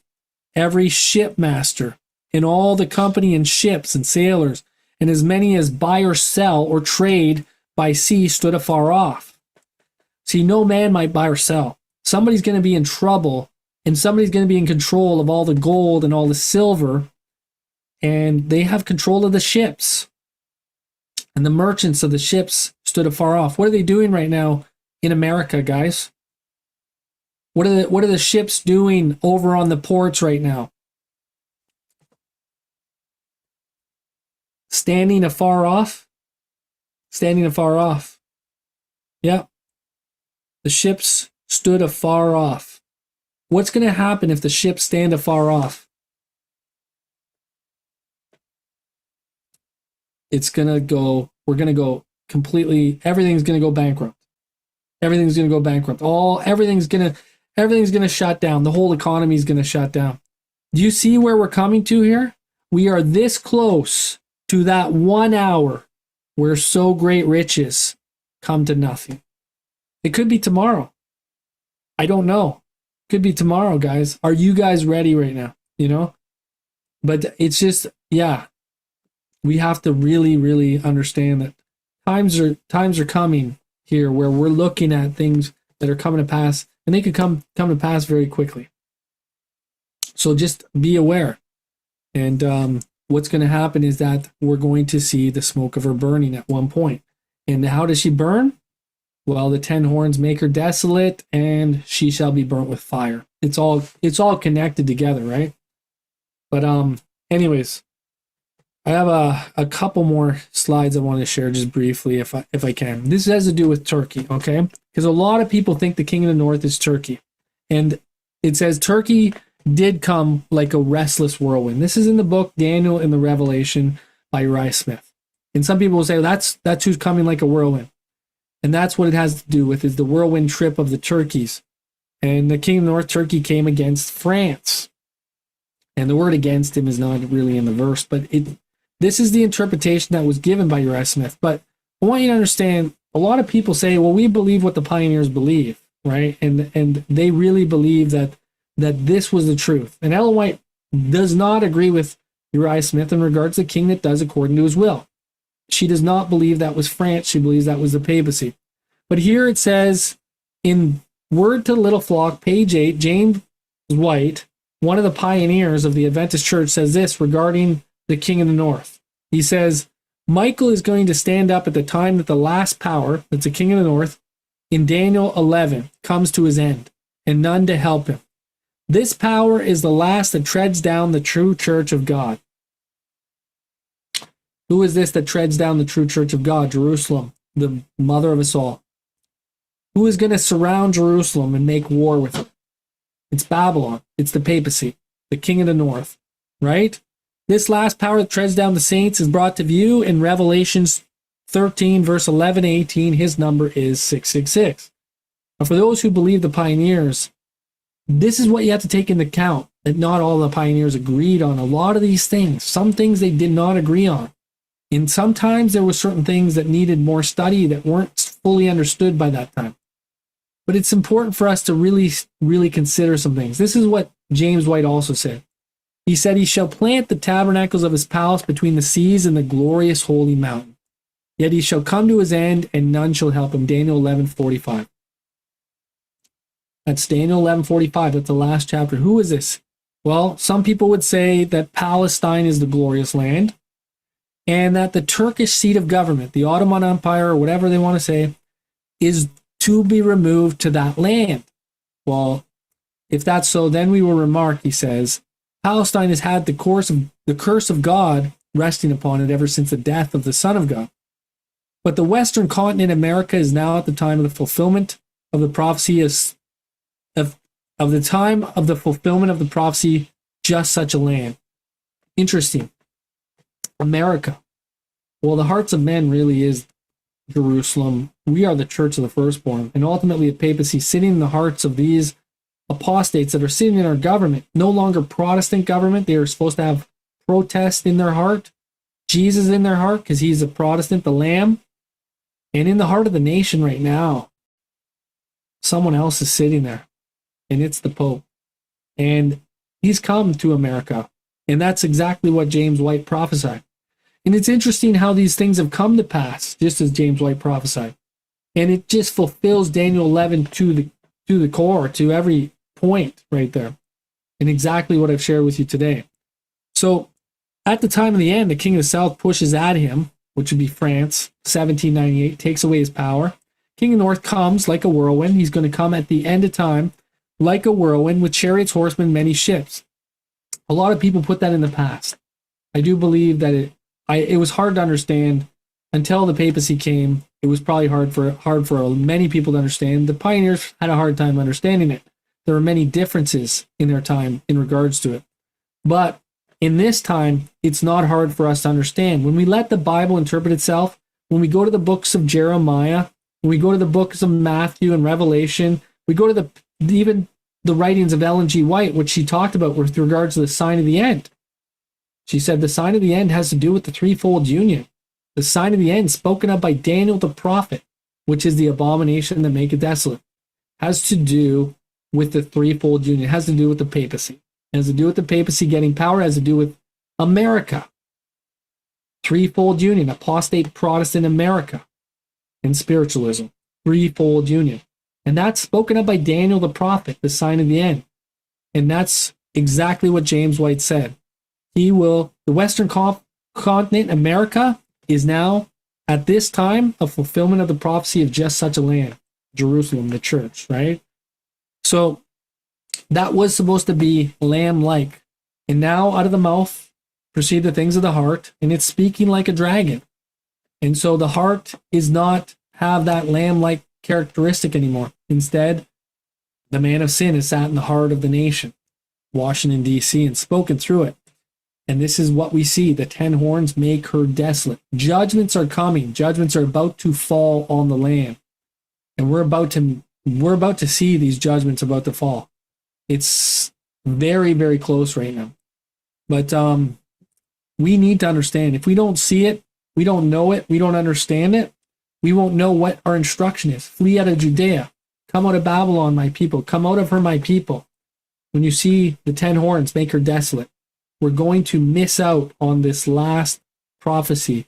Every shipmaster in all the company and ships and sailors, and as many as buy or sell or trade by sea stood afar off. See, no man might buy or sell. Somebody's going to be in trouble, and somebody's going to be in control of all the gold and all the silver, and they have control of the ships. And the merchants of the ships stood afar off. What are they doing right now in America, guys? What are the ships doing over on the ports right now? Standing afar off? Standing afar off. Yeah. The ships stood afar off. What's going to happen if the ships stand afar off? It's going to go, we're going to go completely, everything's going to go bankrupt. Everything's going to go bankrupt. Everything's going to shut down. The whole economy is going to shut down. Do you see where we're coming to here? We are this close to that 1 hour where so great riches come to nothing. It could be tomorrow. I don't know. It could be tomorrow, guys. Are you guys ready right now? You know? But it's just, yeah. We have to really, really understand that times are coming here where we're looking at things that are coming to pass, and they could come to pass very quickly. So just be aware. And what's going to happen is that we're going to see the smoke of her burning at one point. And how does she burn? Well, the 10 horns make her desolate, and she shall be burnt with fire. It's all connected together, right? But anyways, I have a couple more slides I want to share just briefly if I can. This has to do with Turkey, okay? Because a lot of people think the king of the north is Turkey. And it says Turkey did come like a restless whirlwind. This is in the book Daniel in the Revelation by Uriah Smith. And some people will say, well, that's who's coming like a whirlwind. And that's what it has to do with, is the whirlwind trip of the turkeys. And the king of North Turkey came against France. And the word against him is not really in the verse, but this is the interpretation that was given by Uriah Smith. But I want you to understand, a lot of people say, well, we believe what the pioneers believe, right? And they really believe that this was the truth. And Ellen White does not agree with Uriah Smith in regards to the king that does according to his will. She does not believe that was France. She believes that was the papacy. But here it says in Word to the Little Flock, page 8, James White, one of the pioneers of the Adventist Church, says this regarding the king of the north. He says, Michael is going to stand up at the time that the last power, that's the king of the north, in Daniel 11, comes to his end, and none to help him. This power is the last that treads down the true church of God. Who is this that treads down the true church of God? Jerusalem, the mother of us all. Who is going to surround Jerusalem and make war with it? It's Babylon. It's the papacy, the king of the north, right? This last power that treads down the saints is brought to view in Revelations 13, verse 11 to 18. His number is 666. Now, for those who believe the pioneers, this is what you have to take into account, that not all the pioneers agreed on a lot of these things. Some things they did not agree on. And sometimes there were certain things that needed more study that weren't fully understood by that time. But it's important for us to really, really consider some things. This is what James White also said. He said, he shall plant the tabernacles of his palace between the seas and the glorious holy mountain. Yet he shall come to his end, and none shall help him. Daniel 11:45. That's Daniel 11:45. That's the last chapter. Who is this? Well, some people would say that Palestine is the glorious land, and that the Turkish seat of government, the Ottoman Empire, or whatever they want to say, is to be removed to that land. Well, if that's so, then we will remark, he says, Palestine has had the curse of God resting upon it ever since the death of the Son of God. But the Western continent, America, is now at the time of the fulfillment of the prophecy of the time of the fulfillment of the prophecy, just such a land. Interesting. America. Well, the hearts of men really is Jerusalem. We are the church of the firstborn, and ultimately a papacy sitting in the hearts of these apostates that are sitting in our government, no longer Protestant government. They are supposed to have protest in their heart, Jesus in their heart, because he's a Protestant, the Lamb. And in the heart of the nation right now, someone else is sitting there, and it's the Pope. And he's come to America, and that's exactly what James White prophesied. And it's interesting how these things have come to pass, just as James White prophesied. And it just fulfills Daniel 11 to the core, to every point right there, and exactly what I've shared with you today. So at the time of the end, the king of the south pushes at him, which would be France, 1798, takes away his power. King of the north comes like a whirlwind. He's going to come at the end of time like a whirlwind with chariots, horsemen, many ships. A lot of people put that in the past. I do believe that it was hard to understand until the papacy came. It was probably hard for many people to understand. The pioneers had a hard time understanding it. There were many differences in their time in regards to it. But in this time, it's not hard for us to understand. When we let the Bible interpret itself, when we go to the books of Jeremiah, when we go to the books of Matthew and Revelation, we go to even the writings of Ellen G. White, which she talked about with regards to the sign of the end. She said the sign of the end has to do with the threefold union. The sign of the end spoken of by Daniel the prophet, which is the abomination that maketh desolate, has to do with the threefold union. It has to do with the papacy. It has to do with the papacy getting power. It has to do with America. Threefold union, apostate Protestant America, and spiritualism. Threefold union. And that's spoken of by Daniel the prophet, the sign of the end. And that's exactly what James White said. The Western continent, America, is now at this time a fulfillment of the prophecy of just such a land, Jerusalem, the church, right? So that was supposed to be lamb-like. And now out of the mouth proceed the things of the heart, and it's speaking like a dragon. And so the heart is not have that lamb-like characteristic anymore. Instead, the man of sin has sat in the heart of the nation, Washington, D.C., and spoken through it. And this is what we see. The 10 horns make her desolate. Judgments are coming. Judgments are about to fall on the land. And we're about to see these judgments about to fall. It's very, very close right now. But we need to understand. If we don't see it, we don't know it, we don't understand it, we won't know what our instruction is. Flee out of Judea. Come out of Babylon, my people. Come out of her, my people. When you see the 10 horns, make her desolate. We're going to miss out on this last prophecy.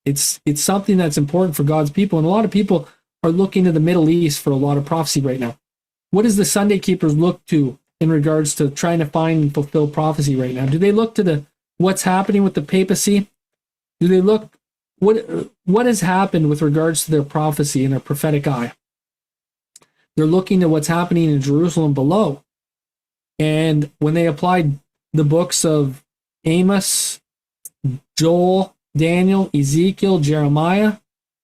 It's something that's important for God's people. And a lot of people are looking to the Middle East for a lot of prophecy right now. What does the Sunday keepers look to in regards to trying to find and fulfill prophecy right now? Do they look to what's happening with the papacy? Do they look what has happened with regards to their prophecy and their prophetic eye? They're looking at what's happening in Jerusalem below. And when they applied the books of Amos, Joel, Daniel, Ezekiel, Jeremiah,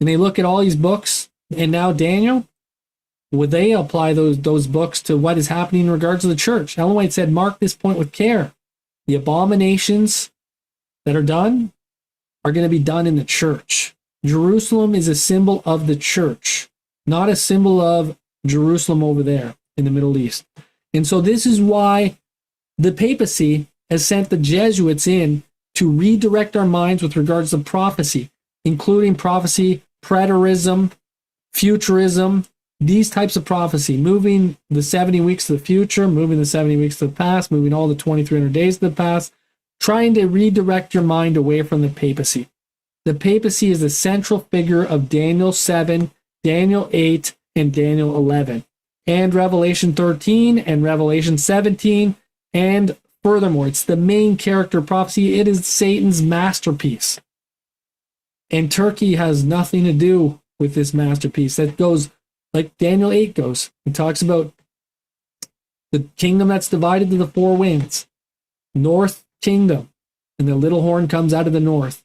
and they look at all these books, and now Daniel, would they apply those books to what is happening in regards to the church? Ellen White said, mark this point with care. The abominations that are done are going to be done in the church. Jerusalem is a symbol of the church, not a symbol of Jerusalem over there in the Middle East. And so this is why the papacy has sent the Jesuits in to redirect our minds with regards to prophecy, including prophecy, preterism, futurism, these types of prophecy, moving the 70 weeks to the future, moving the 70 weeks to the past, moving all the 2,300 days to the past, trying to redirect your mind away from the papacy. The papacy is the central figure of Daniel 7, Daniel 8, and Daniel 11, and Revelation 13 and Revelation 17, and furthermore, it's the main character prophecy. It is Satan's masterpiece. And Turkey has nothing to do with this masterpiece. That goes like Daniel 8 goes. It talks about the kingdom that's divided to the four winds, north kingdom, and the little horn comes out of the north,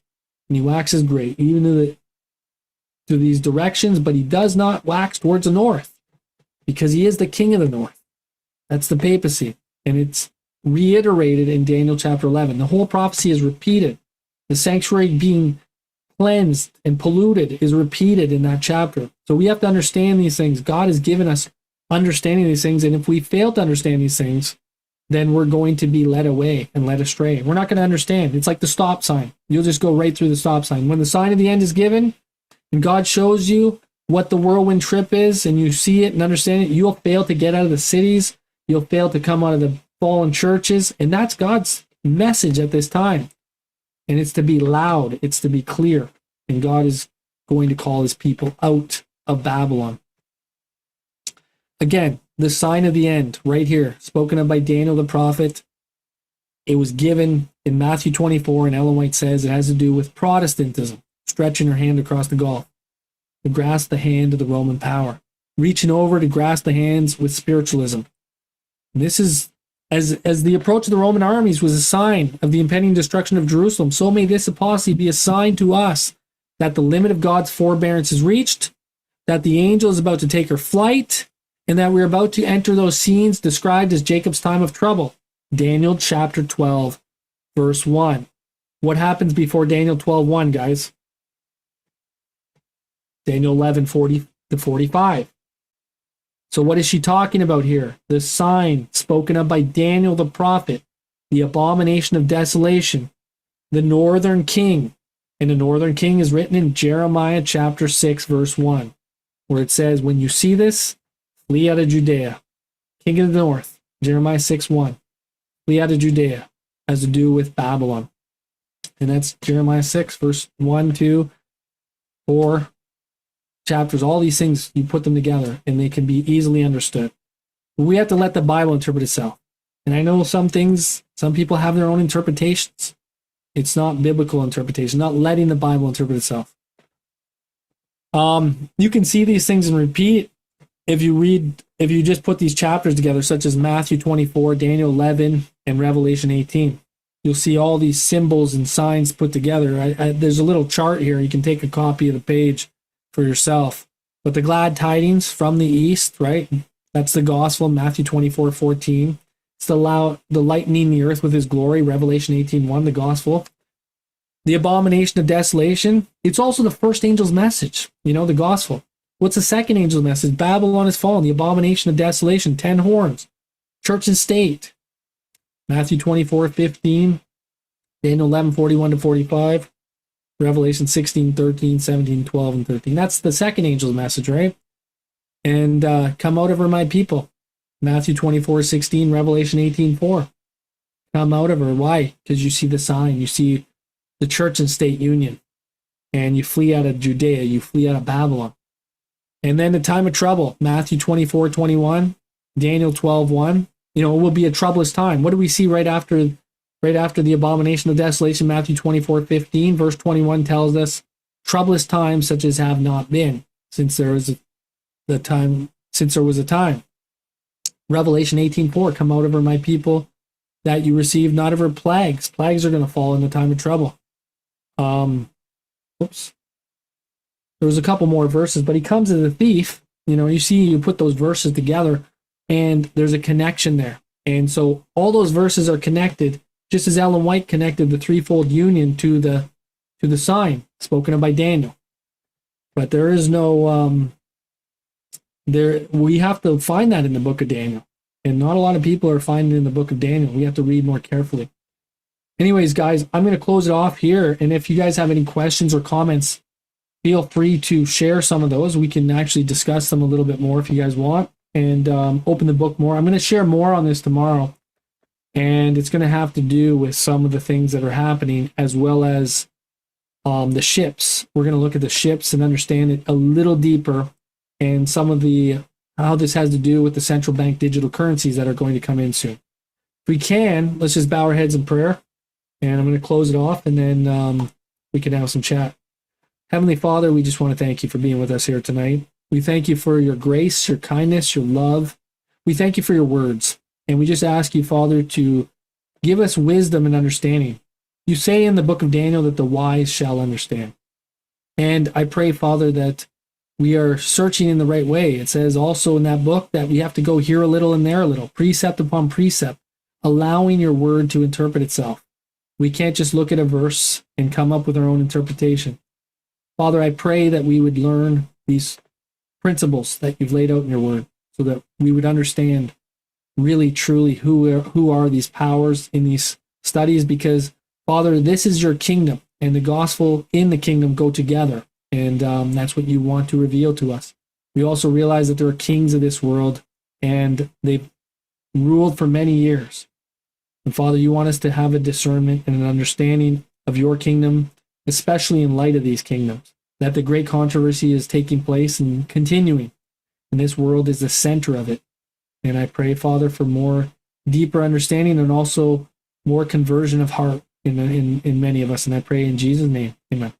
and he waxes great, even to these directions, but he does not wax towards the north, because he is the king of the north. That's the papacy, and it's reiterated in Daniel chapter 11. The whole prophecy is repeated. The sanctuary being cleansed and polluted is repeated in that chapter. So we have to understand these things. God has given us understanding these things, and if we fail to understand these things, then we're going to be led away and led astray. We're not going to understand. It's like the stop sign. You'll just go right through the stop sign. When the sign of the end is given, and God shows you what the whirlwind trip is, and you see it and understand it, you'll fail to get out of the cities. You'll fail to come out of the fallen churches, and that's God's message at this time. And it's to be loud, it's to be clear, and God is going to call his people out of Babylon. Again, the sign of the end, right here, spoken of by Daniel the prophet. It was given in Matthew 24, and Ellen White says it has to do with Protestantism, stretching her hand across the gulf to grasp the hand of the Roman power, reaching over to grasp the hands with spiritualism. And this is, as the approach of the Roman armies was a sign of the impending destruction of Jerusalem, so may this apostasy be a sign to us that the limit of God's forbearance is reached, that the angel is about to take her flight, and that we're about to enter those scenes described as Jacob's time of trouble. Daniel chapter 12, verse 1. What happens before Daniel 12:1, guys? Daniel 11:40 to 45. So what is she talking about here? The sign spoken of by Daniel the prophet, the abomination of desolation, the northern king. And the northern king is written in Jeremiah chapter 6, verse 1, where it says, when you see this, flee out of Judea. King of the north, Jeremiah 6:1. Flee out of Judea, has to do with Babylon. And that's Jeremiah 6, verse 1, 2, 4 chapters. All these things, you put them together, and they can be easily understood. We have to let the Bible interpret itself. And I know some things, some people have their own interpretations. It's not biblical interpretation, not letting the Bible interpret itself. You can see these things and repeat if you just put these chapters together, such as Matthew 24, Daniel 11, and Revelation 18. You'll see all these symbols and signs put together. There's a little chart here. You can take a copy of the page for yourself. But the glad tidings from the east, right? That's the gospel, Matthew 24:14. It's the lightening the earth with his glory, Revelation 18:1, the gospel. The abomination of desolation, it's also the first angel's message, the gospel. What's the second angel's message? Babylon is fallen, the abomination of desolation, 10 horns, church and state. Matthew 24:15, Daniel 11:41-45, Revelation 16:13, 17, 12, and 13. That's the second angel's message, right? And come out of her, my people. Matthew 24:16, Revelation 18:4. Come out of her. Why? Because you see the sign. You see the church and state union. And you flee out of Judea. You flee out of Babylon. And then the time of trouble. Matthew 24:21, Daniel 12:1. It will be a troublous time. What do we see right after the abomination of desolation? Matthew 24:15, verse 21 tells us, troublous times such as have not been since there was a time. Revelation 18:4, come out of her, my people, that you receive not of her plagues. Plagues are going to fall in the time of trouble. There was a couple more verses, but he comes as a thief. You put those verses together, and there's a connection there. And so all those verses are connected, just as Ellen White connected the threefold union to the sign spoken of by Daniel. But there is no we have to find that in the book of Daniel. And not a lot of people are finding it in the book of Daniel. We have to read more carefully. Anyways, guys, I'm going to close it off here. And if you guys have any questions or comments, feel free to share some of those. We can actually discuss them a little bit more if you guys want, and open the book more. I'm going to share more on this tomorrow. And it's going to have to do with some of the things that are happening, as well as the ships. We're going to look at the ships and understand it a little deeper, and some of how this has to do with the central bank digital currencies that are going to come in soon. If we can, let's just bow our heads in prayer, and I'm going to close it off, and then we can have some chat. Heavenly Father, we just want to thank you for being with us here tonight. We thank you for your grace, your kindness, your love. We thank you for your words, and we just ask you, Father, to give us wisdom and understanding. You say in the book of Daniel that the wise shall understand. And I pray, Father, that we are searching in the right way. It says also in that book that we have to go here a little and there a little, precept upon precept, allowing your word to interpret itself. We can't just look at a verse and come up with our own interpretation. Father, I pray that we would learn these principles that you've laid out in your word, so that we would understand really, truly who are these powers in these studies, because, Father, this is your kingdom, and the gospel in the kingdom go together. And that's what you want to reveal to us. We also realize that there are kings of this world, and they've ruled for many years. And Father, you want us to have a discernment and an understanding of your kingdom, especially in light of these kingdoms, that the great controversy is taking place and continuing, and this world is the center of it. And I pray, Father, for more deeper understanding and also more conversion of heart in many of us. And I pray in Jesus' name, amen.